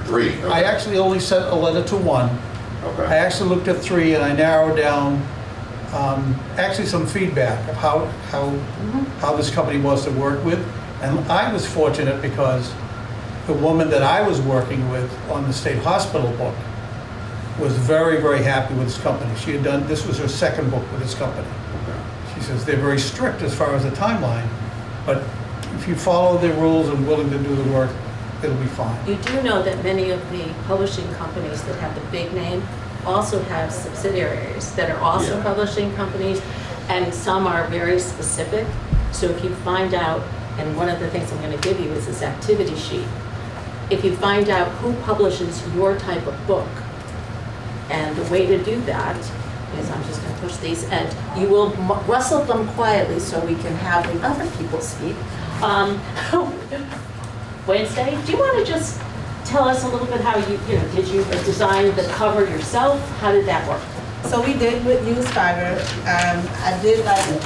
3. 3? Okay. I actually only sent a letter to 1. I Okay. actually looked at 3 and I narrowed down actually some feedback of how this company was to work with. And I was fortunate because the woman that I was working with on the state hospital book was very, very happy with this company. She had done, this was her second book with this company. She says they're very strict as far as the timeline, but if you follow the rules and willing to do the work, it'll be fine. You do know that many of the publishing companies that have the big name also have subsidiaries that are also Yeah. publishing companies, and some are very specific. So if you find out, and one of the things I'm going to give you is this activity sheet. If you find out who publishes your type of book, and the way to do that is, I'm just going to push these, and you will rustle them quietly so we can have the other people speak. Wednesday, do you want to just tell us a little bit how did you design the cover yourself? How did that work? So we did use Fiverr. I did like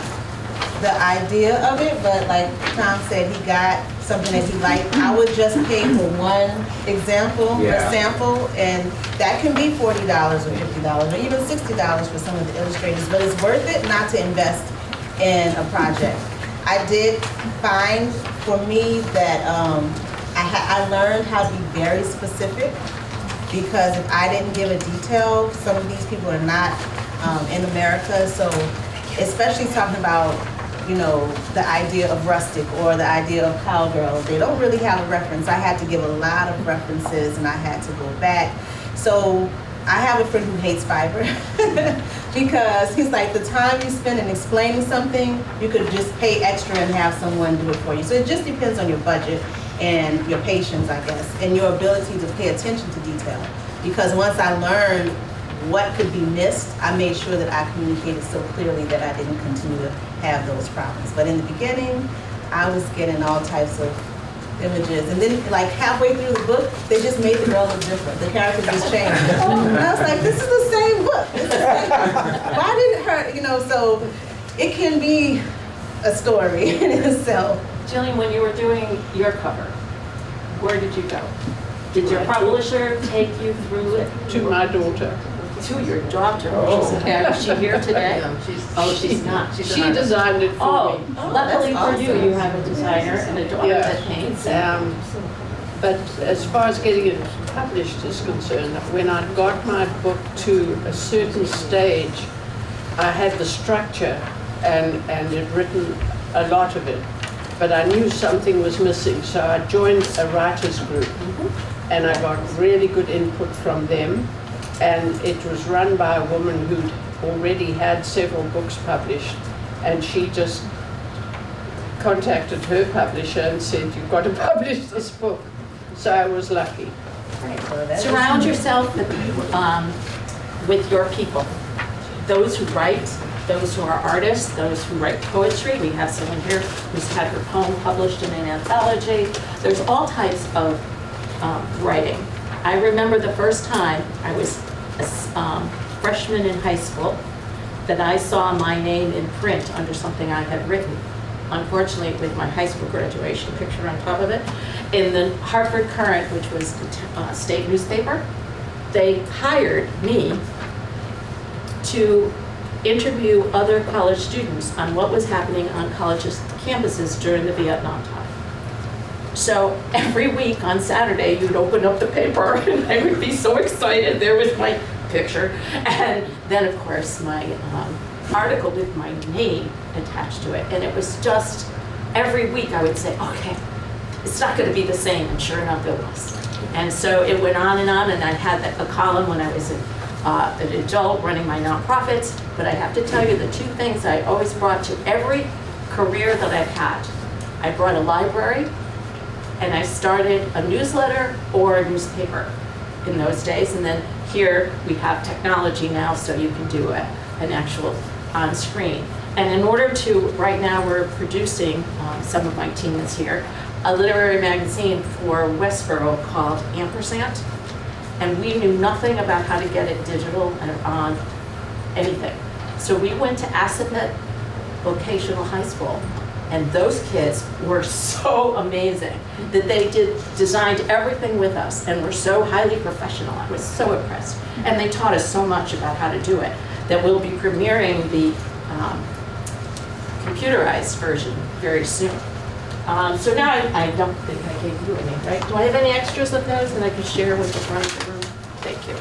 the idea of it, but like Tom said, he got something that he liked. I would just pay for one example, Yeah. a sample, and that can be $40 or $50 or even $60 for some of the illustrators, but it's worth it not to invest in a project. I did find for me that I learned how to be very specific, because if I didn't give a detail, some of these people are not in America, so especially talking about you know, the idea of rustic or the idea of cowgirl. They don't really have a reference. I had to give a lot of references and I had to go back. So I have a friend who hates Fiverr because he's like, the time you spend in explaining something, you could just pay extra and have someone do it for you. So it just depends on your budget and your patience, I guess, and your ability to pay attention to detail. Because once I learned what could be missed, I made sure that I communicated so clearly that I didn't continue to have those problems. But in the beginning, I was getting all types of images. And then like halfway through the book, they just made the girl look different. The character just changed. And I was like, this is the same book. It's the same. Why didn't her, you know, so it can be a story in itself. Jillian, when you were doing your cover, where did you go? Did your publisher take you through it? To my daughter. To your daughter? Is she here today? She's not. She designed it for me. Luckily That's for you, awesome. you have a designer and a daughter that paints. But as far as getting it published is concerned, when I got my book to a certain stage, I had the structure and had written a lot of it. But I knew something was missing, so I joined a writers group. And I got really good input from them. And it was run by a woman who'd already had several books published. And she just contacted her publisher and said, you've got to publish this book. So I was lucky. Surround yourself with your people. Those who write, those who are artists, those who write poetry. We have someone here who's had her poem published in an anthology. There's all types of writing. I remember the first time I was a freshman in high school that I saw my name in print under something I had written. Unfortunately, with my high school graduation picture on top of it, in the Hartford Courant, which was the state newspaper, they hired me to interview other college students on what was happening on colleges' campuses during the Vietnam time. So every week on Saturday, you'd open up the paper and I would be so excited. There was my picture. And then, of course, my article with my name attached to it. And it was just, every week I would say, okay, it's not going to be the same. And sure enough, it was. And so it went on, and I had a column when I was an adult running my nonprofits. But I have to tell you, the two things I always brought to every career that I've had. I brought a library, and I started a newsletter or a newspaper in those days. And then here we have technology now, so you can do an actual on screen. And in order to, right now we're producing, some of my team is here, a literary magazine for Westborough called Ampersand. And we knew nothing about how to get it digital and on anything. So we went to Assabet Vocational High School. And those kids were so amazing that they designed everything with us and were so highly professional. I was so impressed. And they taught us so much about how to do it that we'll be premiering the computerized version very soon. So now I don't think I gave you any, right? Do I have any extras of those that I can share with the front of the room? Thank you.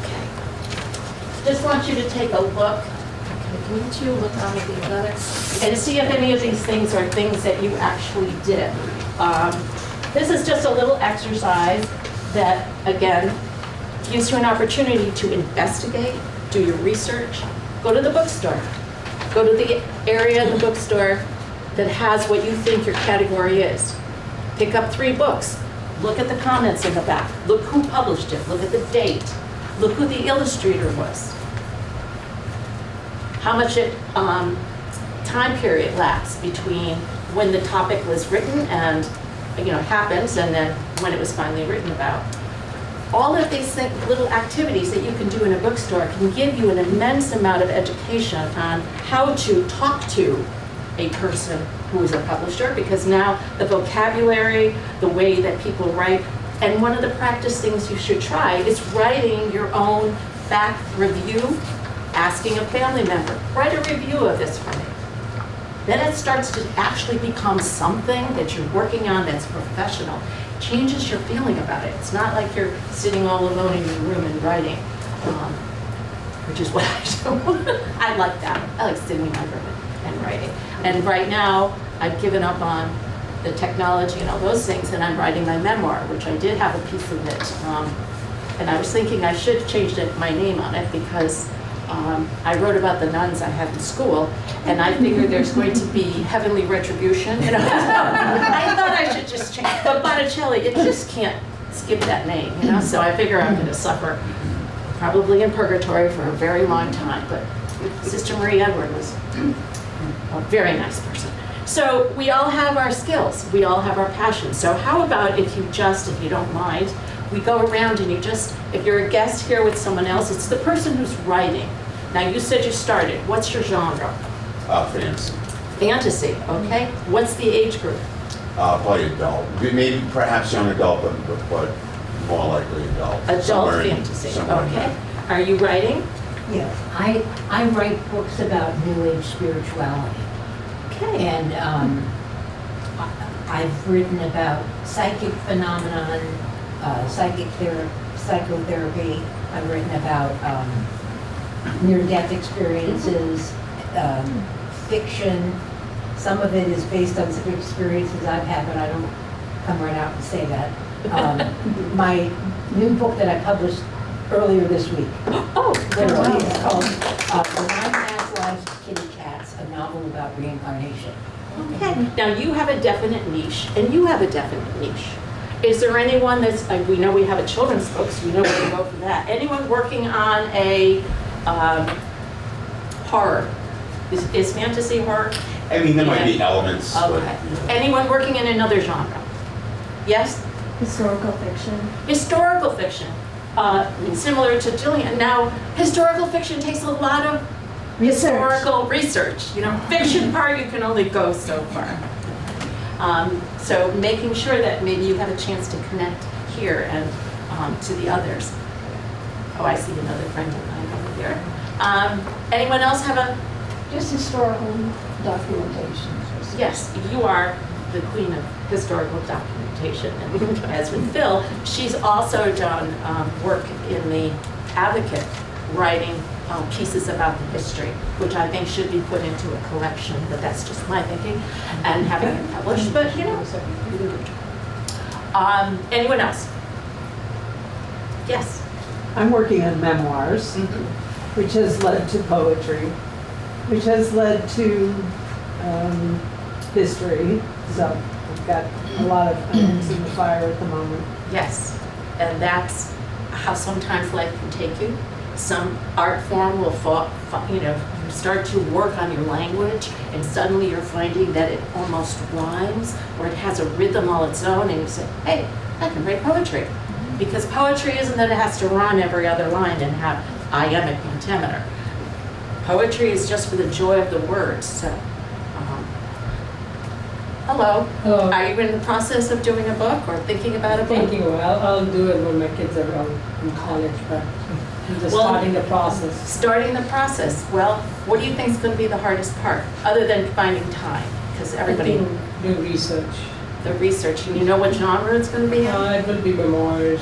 Okay. Just want you to take a look. Can you two look on at each other and see if any of these things are things that you actually did. This is just a little exercise that, again, gives you an opportunity to investigate, do your research, go to the bookstore. Go to the area in the bookstore that has what you think your category is. Pick up 3 books. Look at the comments in the back. Look who published it. Look at the date. Look who the illustrator was. How much time period lapsed between when the topic was written and happens, and then when it was finally written about. All of these little activities that you can do in a bookstore can give you an immense amount of education on how to talk to a person who is a publisher, because now the vocabulary, the way that people write, and one of the practice things you should try is writing your own back review, asking a family member, write a review of this for me. Then it starts to actually become something that you're working on that's professional. It changes your feeling about it. It's not like you're sitting all alone in your room and writing, which is what I do. I like that. I like sitting in my room. writing. And right now, I've given up on the technology and all those things, and I'm writing my memoir, which I did have a piece of it. And I was thinking I should change my name on it because I wrote about the nuns I had in school, and I figured there's going to be heavenly retribution. You know? I thought I should just change. But Botticelli, it just can't skip that name, you know? So I figure I'm going to suffer probably in purgatory for a very long time. But Sister Marie Edward was a very nice person. So we all have our skills. We all have our passions. So how about if you don't mind, we go around and if you're a guest here with someone else, it's the person who's writing. Now you said you started. What's your genre? Fantasy. Fantasy, okay. What's the age group? Probably adult. Maybe perhaps young adult, but more likely adult. Adult Somewhere fantasy, somewhere in okay. there. Are you writing? Yes, I write books about New Age spirituality. Okay. And I've written about psychic phenomenon, psychotherapy. I've written about near-death experiences, fiction. Some of it is based on some experiences I've had, but I don't come right out and say that. My new book that I published earlier this week, literally, it's called The 9 Past Lives of Kitty Cats, a novel about reincarnation. Okay. Now you have a definite niche, and you have a definite niche. Is there anyone we know we have a children's book, so we know we can go for that. Anyone working on a horror? Is fantasy horror? I mean, there might be elements. Okay. Anyone working in another genre? Yes? Historical fiction. Historical fiction. Similar to Jillian. Now, historical fiction takes a lot of historical research. You know, fiction part, you can only go so far. So making sure that maybe you have a chance to connect here and to the others. Oh, I see another friend of mine over here. Anyone else have a? Just historical documentation. Yes, you are the queen of historical documentation. And as with Phil, she's also done work in the Advocate, writing pieces about the history, which I think should be put into a collection, but that's just my thinking, and having it published, but you know. Anyone else? Yes. I'm working on memoirs, which has led to poetry, which has led to history. So I've got a lot of irons in the fire at the moment. Yes, and that's how sometimes life can take you. Some art form will start to work on your language, and suddenly you're finding that it almost rhymes, or it has a rhythm all its own, and you say, hey, I can write poetry. Because poetry isn't that it has to rhyme every other line and have iambic pentameter. Poetry is just for the joy of the words. So, hello. Hello. Are you in the process of doing a book or thinking about a book? Thinking, I'll do it when my kids are out in college, but I'm just starting the process. Starting the process. Well, what do you think is going to be the hardest part, other than finding time? Because everybody... Do research. The research. And you know what genre it's going to be in? It will be memoirs,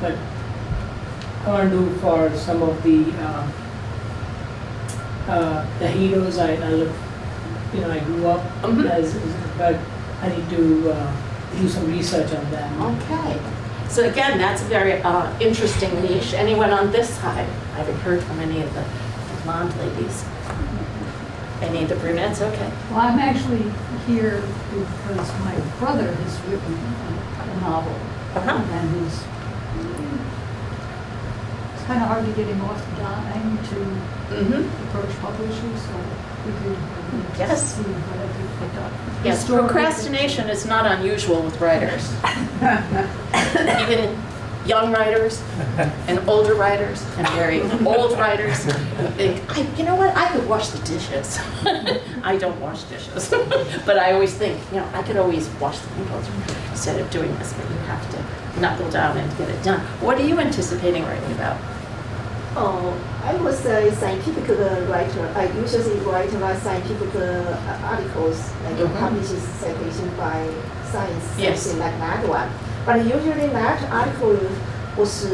but I want to do for some of the heroes I look, I grew up as, but I need to do some research on them. Okay. So again, that's a very interesting niche. Anyone on this side? I haven't heard from any of the blonde ladies. Any of the brunettes? Okay. Well, I'm actually here because my brother has written a novel. And it's kind of hard to get him off the dime to approach publishers, so we could Yes. see what I could pick up. Yes, procrastination is not unusual with writers. Even young writers and older writers and very old writers who think, you know what, I could wash the dishes. I don't wash dishes. But I always think, I could always wash the windows instead of doing this, but you have to knuckle down and get it done. What are you anticipating writing about? I was a scientific writer. I usually write about scientific articles, like published citation by Science, something like that one. But usually that article was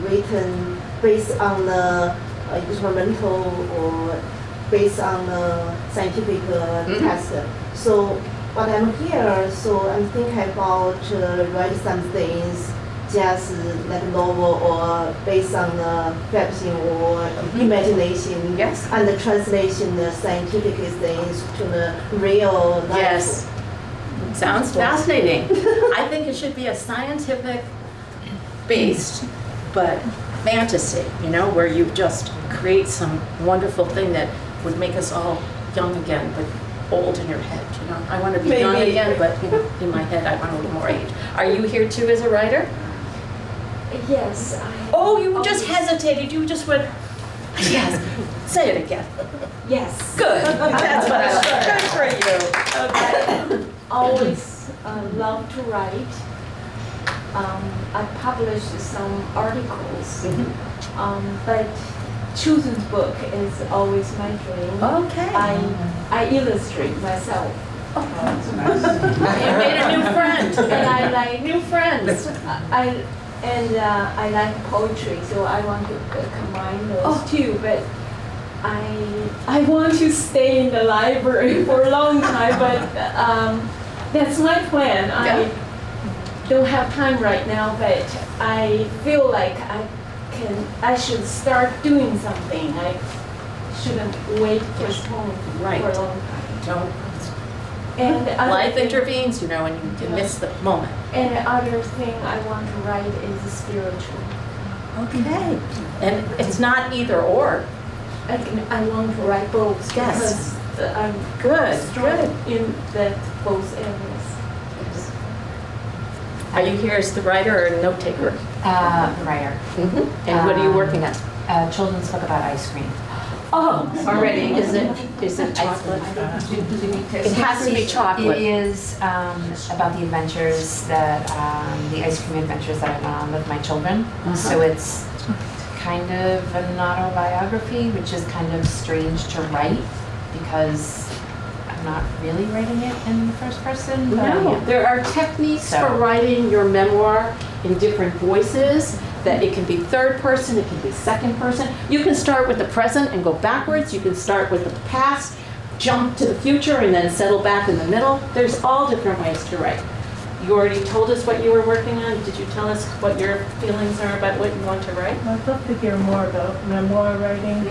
written based on the experimental or based on the scientific test. So but I'm here, so I'm thinking about write some things just like novel or based on the fiction or imagination. Yes. And the translation the scientific things to the real life. Yes. Sounds fascinating. I think it should be a scientific based, but fantasy, you know, where you just create some wonderful thing that would make us all young again, but old in your head, you know. I want to be young again, but you know, in my head I want a little more age. Are you here too as a writer? Yes. Oh, you just hesitated. You just went, yes. Say it again. Yes. Good. That's what I like. Good for you. Okay. Always love to write. I published some articles, but children's book is always my dream. Okay. I illustrate myself. You made a new friend. And I like new friends. I like poetry, so I want to combine those two. But I want to stay in the library for a long time. But that's my plan. I don't have time right now, but I feel like I should start doing something. I shouldn't wait postpone for a long time. Don't. And Life intervenes, you know, and you can miss the moment. And the other thing I want to write is spiritual. Okay. And it's not either or. I want to write both. Yes. Because I'm Good. in both areas. Are you here as the writer or note taker? Writer. And what are you working on? Children's book about ice cream. Oh, already. Is it chocolate? It has to be chocolate. It is about the adventures that, the ice cream adventures that I went on with my children. So it's kind of an autobiography, which is kind of strange to write because I'm not really writing it in the first person. But No, there are techniques for writing your memoir in different voices. That it can be third person, it can be second person. You can start with the present and go backwards. You can start with the past, jump to the future, and then settle back in the middle. There's all different ways to write. You already told us what you were working on. Did you tell us what your feelings are about what you want to write? I'd love to hear more about memoir writing.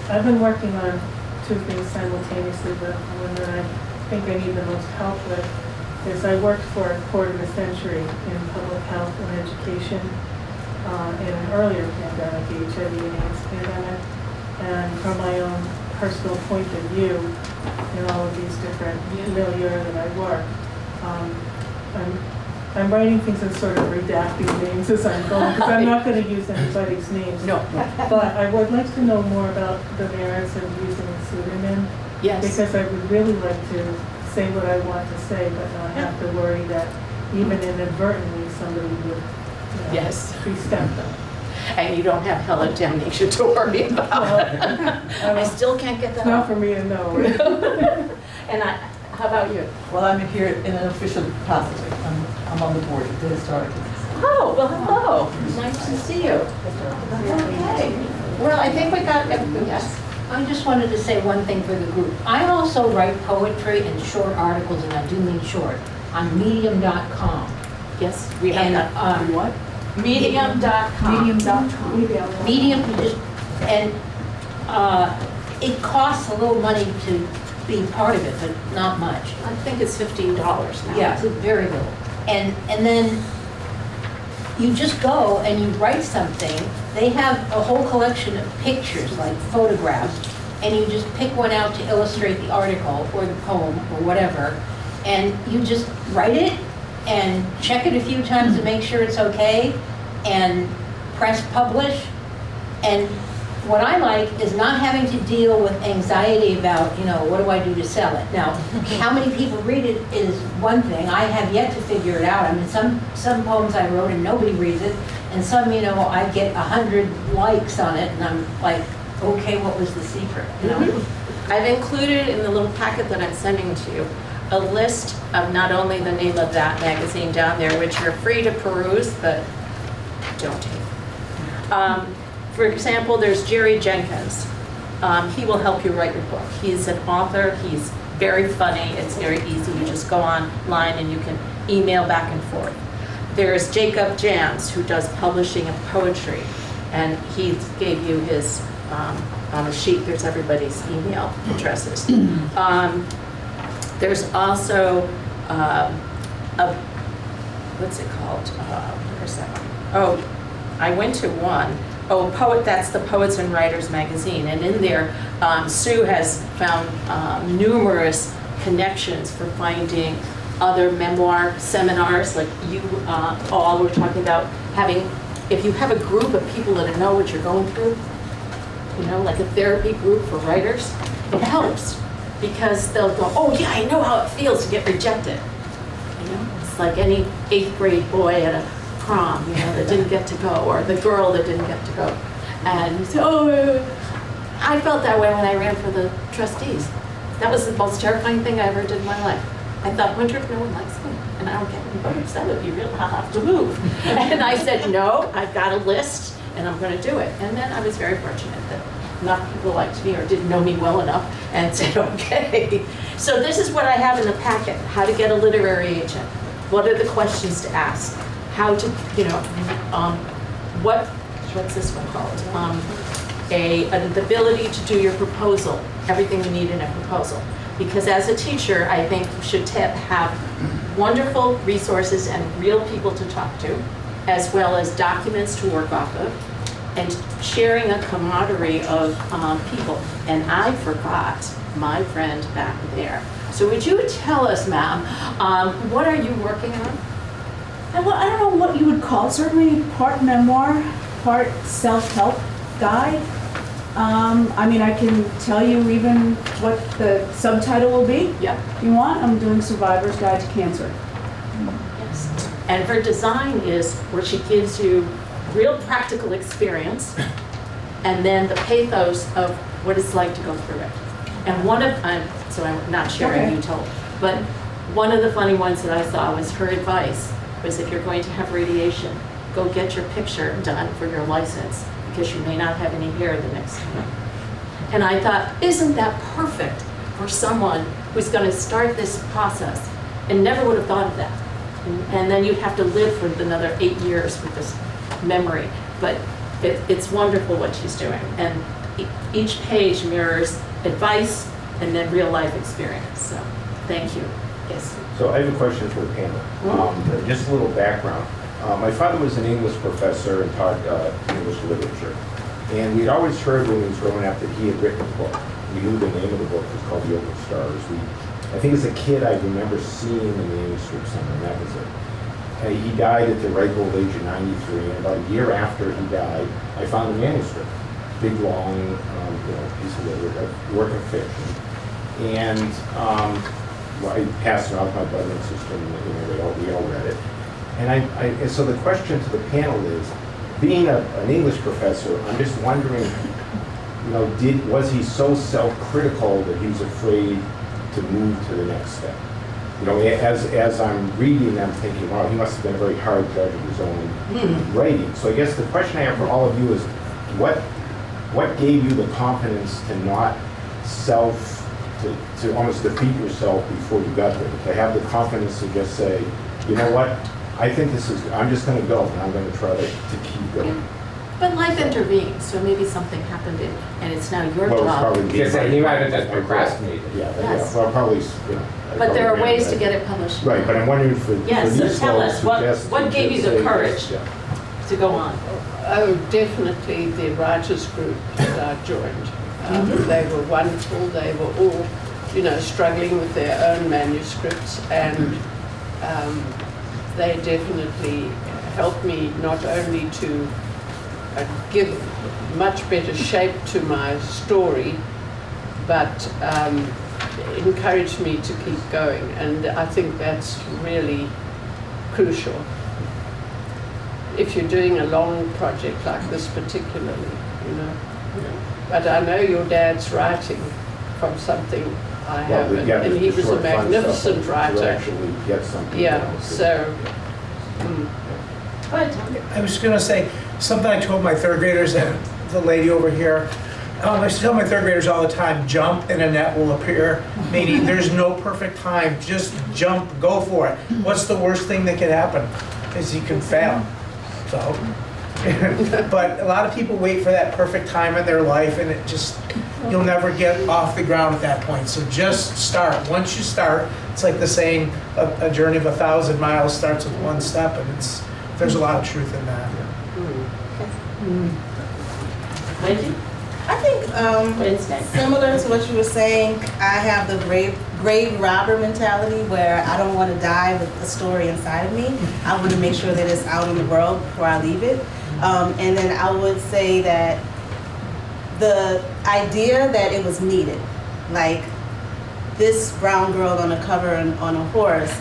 I've been working on two things simultaneously, but one that I think I need the most help with is I worked for a quarter of a century in public health and education. In an earlier pandemic, the HIV and AIDS pandemic, and from my own personal point of view in all of these different milieu that I work, I'm writing things and sort of redacting names as I'm going, because I'm not going to use anybody's names. No. But I would like to know more about the merits of using a pseudonym. Yes. Because I would really like to say what I want to say, but not have to worry that even inadvertently somebody would be stepped on. And you don't have Hello Damnation to worry about. I still can't get that It's not off. for me to know. And how about you? Well, I'm here in an official capacity. I'm on the board of the Historical Society. Oh, well, hello. Nice to see you. Okay. Well, I think we got everything. Yes. I just wanted to say one thing for the group. I also write poetry and short articles, and I do mean short, on medium.com. Yes, we have And that. what? Medium.com. Medium.com. Medium, you just, and it costs a little money to be part of it, but not much. I think it's $15 now. Yeah, it's very little. And then you just go and you write something. They have a whole collection of pictures, like photographs, and you just pick one out to illustrate the article or the poem or whatever, and you just write it and check it a few times to make sure it's okay, and press publish. And what I like is not having to deal with anxiety about, what do I do to sell it? Now, how many people read it is one thing. I have yet to figure it out. I mean, some poems I wrote and nobody reads it, and some, I get 100 likes on it, and I'm like, okay, what was the secret? I've included in the little packet that I'm sending to you a list of not only the name of that magazine down there, which you're free to peruse, but don't take. For example, there's Jerry Jenkins. he will help you write your book. He's an author, he's very funny, it's very easy. You just go online and you can email back and forth. There's Jacob Jans, who does publishing of poetry, and he gave you his, on the sheet, there's everybody's email addresses. There's also, what's it called? Where's that one? Oh, I went to one. Oh, that's the Poets and Writers magazine, and in there, Sue has found numerous connections for finding other memoir seminars, like you all were talking about having, if you have a group of people that know what you're going through, you know, like a therapy group for writers, it helps, because they'll go, oh yeah, I know how it feels to get rejected. You know, it's like any 8th grade boy at a prom, you know, that didn't get to go, or the girl that didn't get to go. And so, I felt that way when I ran for the trustees. That was the most terrifying thing I ever did in my life. I thought, wonder if no one likes me, and I don't get any votes, that would be real, I'll have to move. And I said, no, I've got a list, and I'm gonna do it. And then I was very fortunate that enough people liked me or didn't know me well enough and said, okay. So this is what I have in the packet, how to get a literary agent. What are the questions to ask? How to, you know, what's this one called? The ability to do your proposal, everything you need in a proposal. Because as a teacher, I think you should have wonderful resources and real people to talk to, as well as documents to work off of, and sharing a camaraderie of people. And I forgot my friend back there. So would you tell us, ma'am, what are you working on? Well, I don't know what you would call it, certainly part memoir, part self-help guide. I mean, I can tell you even what the subtitle will be. Yeah. You want? I'm doing Survivor's Guide to Cancer. Yes. And her design is where she gives you real practical experience and then the pathos of what it's like to go through it. And one of, so I'm not sharing you told, but one of the funny ones that I saw was her advice was if you're going to have radiation, go get your picture done for your license, because you may not have any hair the next time. And I thought, isn't that perfect for someone who's going to start this process and never would have thought of that. And then you'd have to live for another 8 years with this memory. But it's wonderful what she's doing. And each page mirrors advice and then real life experience. So thank you. Yes. So I have a question for the panel. Just a little background. My father was an English professor and taught English literature. And we'd always heard when he was growing up that he had written a book. We knew the name of the book was called The Open Stars. I think as a kid I remember seeing the manuscript somewhere, and that was it. He died at the ripe old age of 93, and about a year after he died, I found the manuscript. Big, long, piece of literature, work of fiction. And I passed it off to my brother and sister, and we all read it. And so the question to the panel is, being an English professor, I'm just wondering, was he so self-critical that he was afraid to move to the next step? As I'm reading, I'm thinking, wow, he must have been a very hard judge of his own writing. So I guess the question I have for all of you is, what gave you the confidence to not to almost defeat yourself before you got there? To have the confidence to just say, you know what, I think I'm just going to go, and I'm going to try to keep going. Yeah. But life intervened, so maybe something happened and it's now your job. You might have just procrastinated. Yes. Well, probably, But there are ways to get it published. Right, but I'm wondering for yes, these so tell folks us, what gave you the courage to go on? Oh, definitely the writers group that I joined. They were wonderful. They were all, struggling with their own manuscripts, and they definitely helped me not only to give much better shape to my story, but encouraged me to keep going. And I think that's really crucial. If you're doing a long project like this particularly, But I know your dad's writing from something I have, and he was a magnificent writer. To actually get something. Yeah, so. I was going to say, something I told my third graders and the lady over here, I used to tell my third graders all the time, jump and a net will appear. Meaning there's no perfect time, just jump, go for it. What's the worst thing that could happen? Is you can fail. So, but a lot of people wait for that perfect time in their life and it just, you'll never get off the ground at that point. So just start. Once you start, it's like the saying, a journey of 1,000 miles starts with one step, and there's a lot of truth in that. Wendy? I think similar to what you were saying, I have the grave robber mentality where I don't want to die with a story inside of me. I want to make sure that it's out in the world before I leave it. And then I would say that the idea that it was needed, like this brown girl on a cover on a horse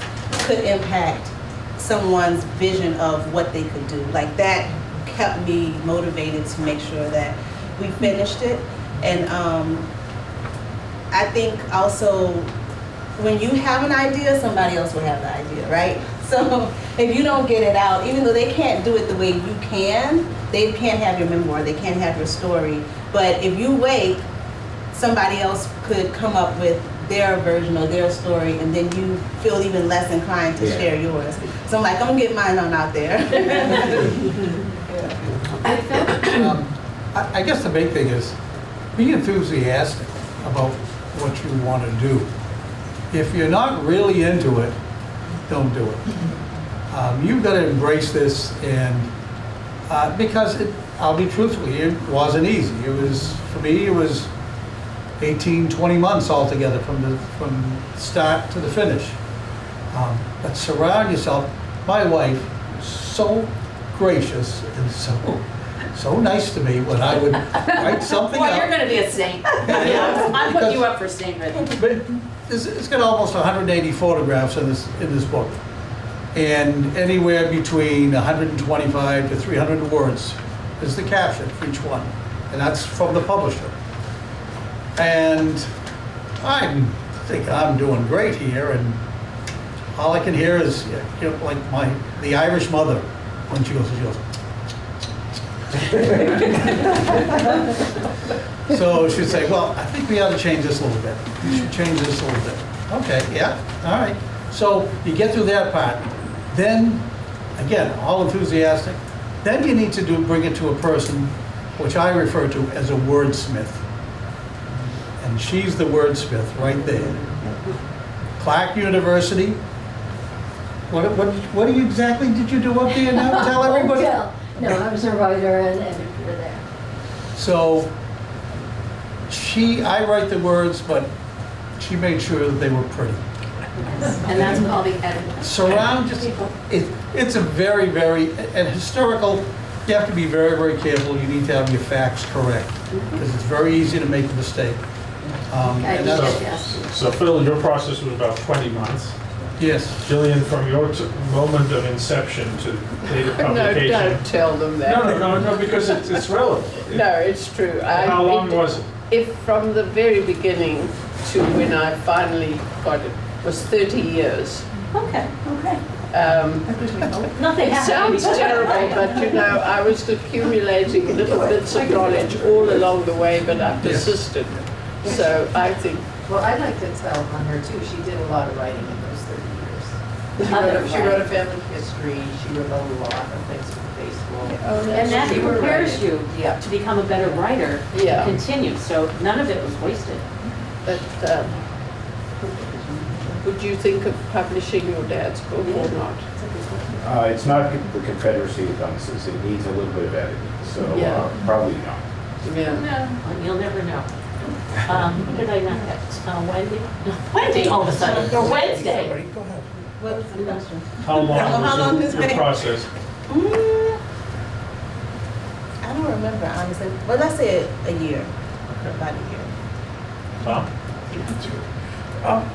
could impact someone's vision of what they could do. Like that kept me motivated to make sure that we finished it. And I think also when you have an idea, somebody else will have the idea, right? So if you don't get it out, even though they can't do it the way you can, they can't have your memoir, they can't have your story. But if you wait, somebody else could come up with their version of their story, and then you feel even less inclined to share yours. So I'm like, I'm gonna get mine on out there. I guess the big thing is be enthusiastic about what you want to do. If you're not really into it, don't do it. You've got to embrace this, and because I'll be truthful, it wasn't easy. It was, for me, it was 18, 20 months altogether from start to the finish. But surround yourself. My wife was so gracious and so nice to me when I would write something Well, up. you're going to be a saint. I'm putting you up for sainthood. But it's got almost 180 photographs in this book, and anywhere between 125 to 300 words is the caption for each one, and that's from the publisher. And I'm thinking I'm doing great here, and all I can hear is, you know, like the Irish mother when she goes. So she'd say, well, I think we ought to change this a little bit. You should change this a little bit. Okay, yeah, all right. So you get through that part. Then, again, all enthusiastic. Then you need to bring it to a person, which I refer to as a wordsmith. And she's the wordsmith right there. Clark University. What exactly did you do up there now? Tell everybody. No, I was a writer and editor there. So I write the words, but she made sure that they were pretty. And that's called the editor. Surround yourself. It's a very, and historical, you have to be very, very careful. You need to have your facts correct, because it's very easy to make a mistake. So Phil, your process was about 20 months. Yes. Jillian, from your moment of inception to date of publication. No, don't tell them that. No, because it's relevant. No, it's true. How long was it? If from the very beginning to when I finally got it was 30 years. Okay. It sounds terrible, but you know, I was accumulating little bits of knowledge all along the way, but I persisted. So I think. Well, I'd like to tell on her too. She did a lot of writing in those 30 years. She wrote a family history. She wrote a lot of things for Facebook. And that prepares you to become a better writer to continue. So none of it was wasted. But would you think of publishing your dad's book or not? It's not the Confederacy of Dunces. It needs a little bit of editing, so probably not. Yeah. Well, you'll never know. Who did I not get? Wendy? Wendy, all of a sudden. Or Wednesday. Go ahead. What was the question? How long was your process? I don't remember, honestly. Well, let's say a year. About a year. Tom?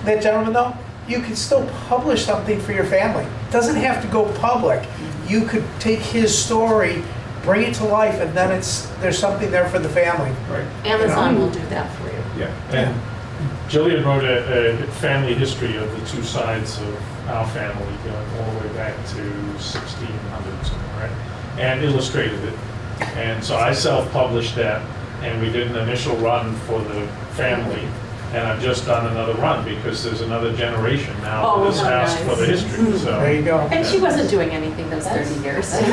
That gentleman though, you can still publish something for your family. It doesn't have to go public. You could take his story, bring it to life, and then there's something there for the family. Right. Amazon will do that for you. Yeah. And Jillian wrote a family history of the two sides of our family, going all the way back to 1600 something, right? And illustrated it. And so I self-published that. and we did an initial run for the family. And I've just done another run because there's another generation now that has how asked nice. for the history, so. There you go. And she wasn't doing anything those 30 years. She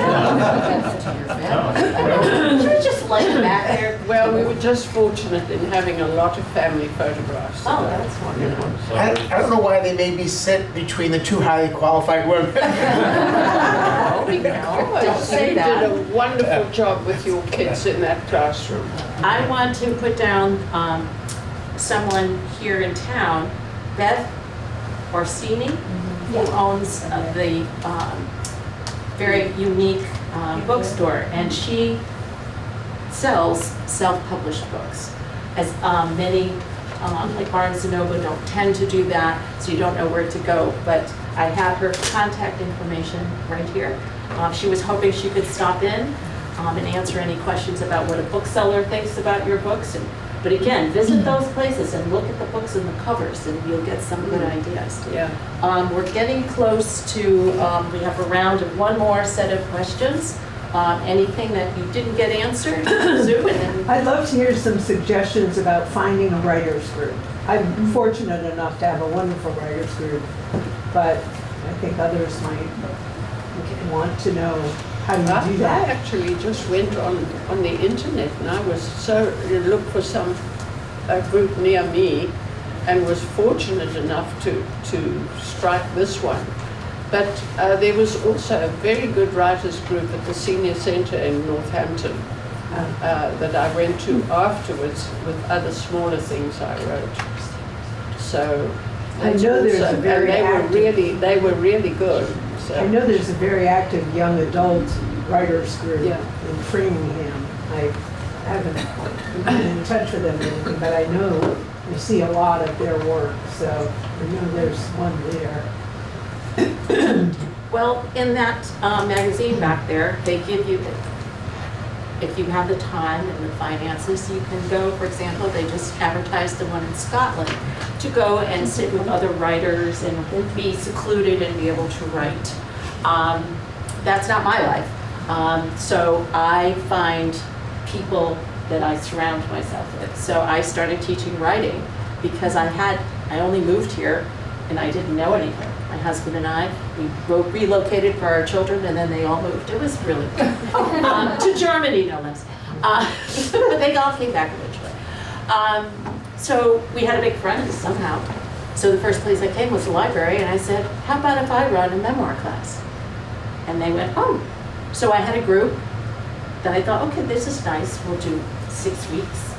was just laying back there. Well, we were just fortunate in having a lot of family photographs. Oh, that's wonderful. I don't know why they made me sit between the two highly qualified women. Don't say that. You did a wonderful job with your kids in that classroom. I want to put down someone here in town, Beth Orsini, who owns the very unique bookstore, and she sells self-published books. As many, like Barnes & Noble, don't tend to do that, so you don't know where to go. But I have her contact information right here. She was hoping she could stop in and answer any questions about what a bookseller thinks about your books. But again, visit those places and look at the books and the covers, and you'll get some good ideas. Yeah. We're getting close to, we have a round of one more set of questions. Anything that you didn't get answered, Sue, and then. I'd love to hear some suggestions about finding a writers group. I'm fortunate enough to have a wonderful writers group, but I think others might want to know how you do I that. actually just went on the internet and I was looked for some group near me and was fortunate enough to strike this one. But there was also a very good writers group at the Senior Center in Northampton that I went to afterwards with other smaller things I wrote. So I know there's a very they were really good. So. I know there's a very active young adult writers group in Framingham. I haven't been in touch with them or anything, but I know I see a lot of their work, so I know there's one there. Well, in that magazine back there, they give you, if you have the time and the finances, you can go, for example, they just advertised the one in Scotland, to go and sit with other writers and be secluded and be able to write. That's not my life. So I find people that I surround myself with. So I started teaching writing because I only moved here and I didn't know anything. My husband and I, we relocated for our children and then they all moved. It was really fun. To Germany, no less. But they all came back eventually. So we had a big friend somehow. So the first place I came was the library and I said, how about if I run a memoir class? And they went, oh. So I had a group that I thought, okay, this is nice. We'll do 6 weeks.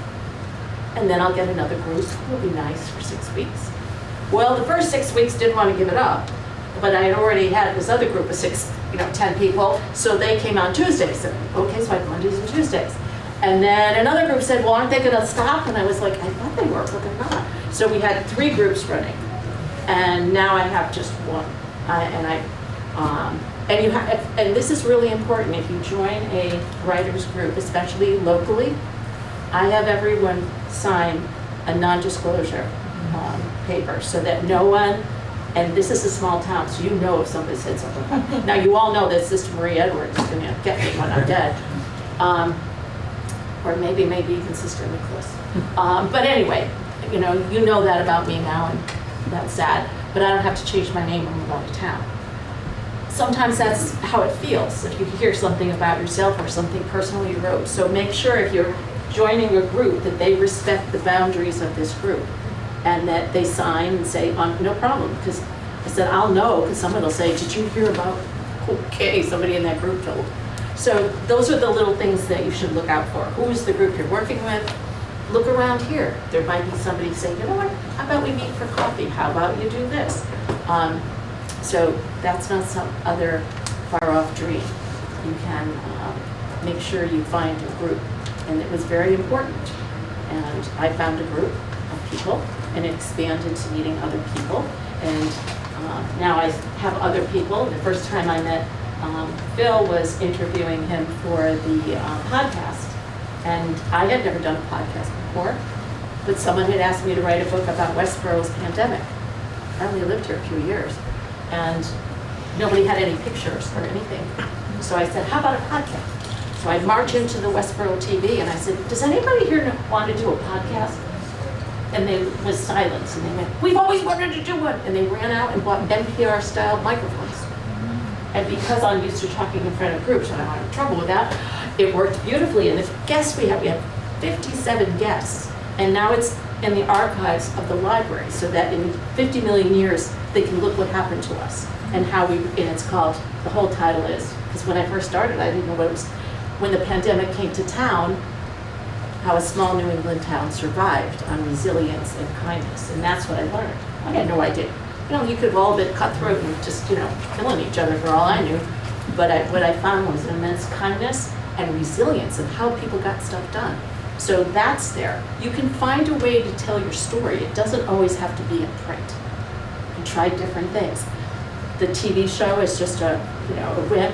And then I'll get another group. It'll be nice for 6 weeks. Well, the first 6 weeks didn't want to give it up, but I had already had this other group of 10 people, so they came on Tuesdays. So, okay, so I had Mondays and Tuesdays. And then another group said, well, aren't they going to stop? And I was like, I thought they were, but they're not. So we had 3 groups running, and now I have just one. And this is really important. If you join a writers group, especially locally, I have everyone sign a non-disclosure paper so that no one, and this is a small town, so you know if somebody said something. Now you all know that Sister Marie Edwards is going to get me when I'm dead. Or maybe even Sister Nicholas. But anyway, you know that about me now, and that's sad. But I don't have to change my name when we move out of town. Sometimes that's how it feels if you hear something about yourself or something personal you wrote. So make sure if you're joining a group that they respect the boundaries of this group and that they sign and say, no problem. Because I said, I'll know, because someone will say, did you hear about, okay, somebody in that group told. So those are the little things that you should look out for. Who is the group you're working with? Look around here. There might be somebody saying, you know what, how about we meet for coffee? How about you do this? So that's not some other far-off dream. You can make sure you find a group. And it was very important. And I found a group of people and expanded to meeting other people. And now I have other people. The first time I met Phil was interviewing him for the podcast. And I had never done a podcast before, but someone had asked me to write a book about Westborough's pandemic. I only lived here a few years. And nobody had any pictures or anything. So I said, how about a podcast? So I'd march into the Westborough TV and I said, does anybody here want to do a podcast? And there was silence, and they went, we've always wanted to do one. And they ran out and bought NPR-style microphones. And because I'm used to talking in front of groups, and I don't have trouble with that, it worked beautifully. And the guests we had 57 guests. And now it's in the archives of the library, so that in 50 million years, they can look what happened to us. And how and it's called, the whole title is, because when I first started, I didn't know what it was. When the pandemic came to town, how a small New England town survived on resilience and kindness. And that's what I learned. I had no idea. You know, you could have all been cutthroat and just, you know, killing each other for all I knew. But what I found was immense kindness and resilience and how people got stuff done. So that's there. You can find a way to tell your story. It doesn't always have to be in print. You can try different things. The TV show is just a whim.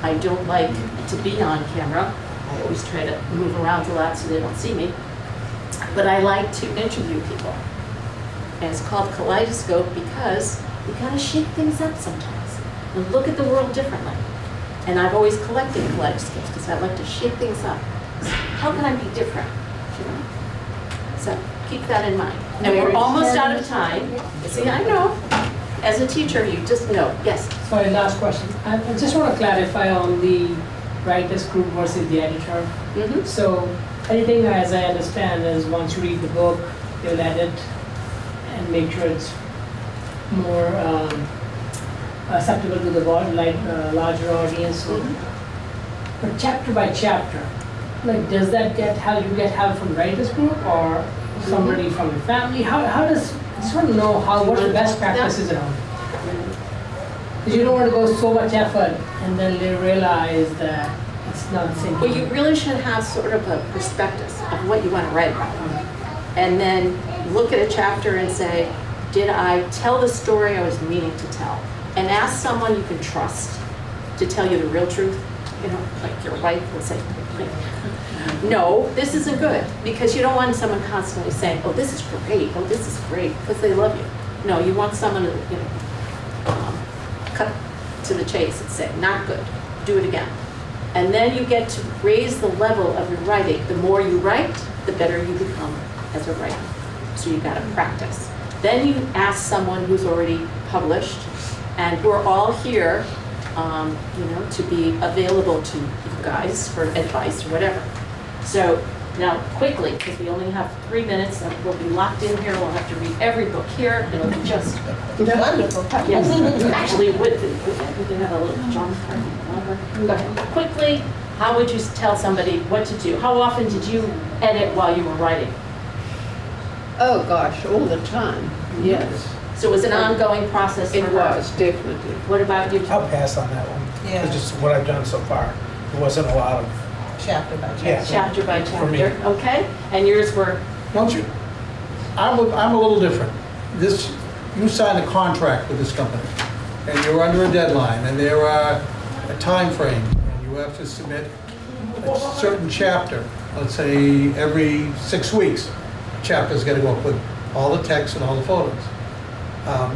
I don't like to be on camera. I always try to move around a lot so they don't see me. But I like to interview people. And it's called Kaleidoscope because you gotta shake things up sometimes and look at the world differently. And I've always collected kaleidoscopes because I like to shake things up. So how can I be different? You know? So keep that in mind. And we're almost out of time. See, I know. As a teacher, you just know. Yes? Sorry, last question. I just want to clarify on the writers group versus the editor. Mm-hmm. So editing, as I understand, is once you read the book, you'll edit and make sure it's more acceptable to the larger audience. Mm-hmm. But chapter by chapter, like, does that get help? You get help from writers group or somebody from your family? How does? I just want to know what the best practices around it. Because you don't want to go so much effort and then they realize that it's not sinking. Well, you really should have sort of a prospectus of what you want to write about. And then look at a chapter and say, did I tell the story I was meaning to tell? And ask someone you can trust to tell you the real truth. You know, like your wife will say, no, this isn't good. Because you don't want someone constantly saying, oh, this is great, oh, this is great, because they love you. No, you want someone to, cut to the chase and say, not good, do it again. And then you get to raise the level of your writing. The more you write, the better you become as a writer. So you gotta practice. Then you ask someone who's already published, and we're all here, to be available to you guys for advice or whatever. So now quickly, because we only have 3 minutes, and we'll be locked in here, we'll have to read every book here, it'll be just wonderful. Yes, actually, we can have a little John Carter. Go ahead. Quickly, how would you tell somebody what to do? How often did you edit while you were writing? Oh gosh, all the time, yes. So it was an ongoing process for It her? was, definitely. What about you? I'll pass on that one. Yeah. It's just what I've done so far. There wasn't a lot of, Chapter by chapter. yeah. Chapter by For me. chapter, okay? And yours were? Don't you, I'm a little different. You signed a contract with this company, and you're under a deadline, and there are a time frame, and you have to submit a certain chapter. Let's say every 6 weeks, a chapter's got to go up with all the text and all the photos.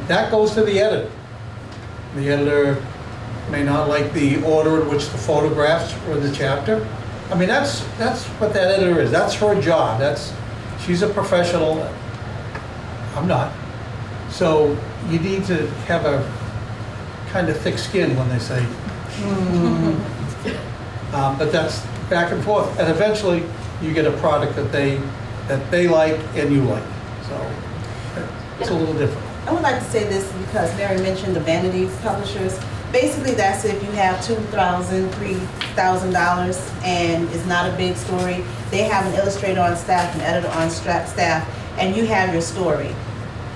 That goes to the editor. The editor may not like the order in which the photographs or the chapter. I mean, that's what that editor is. That's her job. She's a professional. I'm not. So you need to have a kind of thick skin when they say, but that's back and forth. And eventually you get a product that they like and you like. So it's a little different. I would like to say this because Mary mentioned the vanity publishers. Basically, that's if you have $2,000, $3,000 and it's not a big story. They have an illustrator on staff, an editor on staff, and you have your story.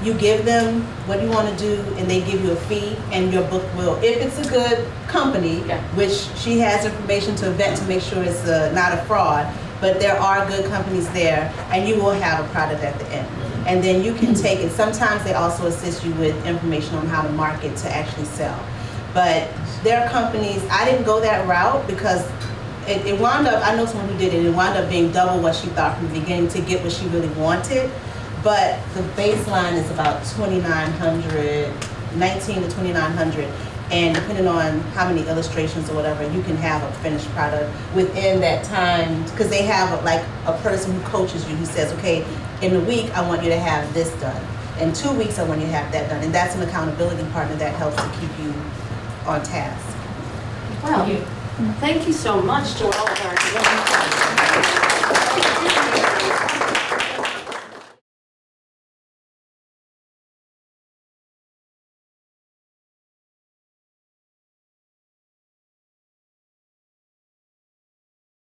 You give them what you want to do and they give you a fee, and your book will, if it's a good company, which she has information to vet to make sure it's not a fraud, but there are good companies there, and you will have a product at the end. And then you can take it. Sometimes they also assist you with information on how to market to actually sell. But there are companies, I didn't go that route because it wound up, I know someone who did it, it wound up being double what she thought from the beginning to get what she really wanted. But the baseline is about $2,900, $1,900 to $2,900. And depending on how many illustrations or whatever, you can have a finished product within that time. Because they have like a person who coaches you who says, okay, in a week, I want you to have this done. In 2 weeks, I want you to have that done. And that's an accountability partner that helps to keep you on task. Well, thank you so much to all of our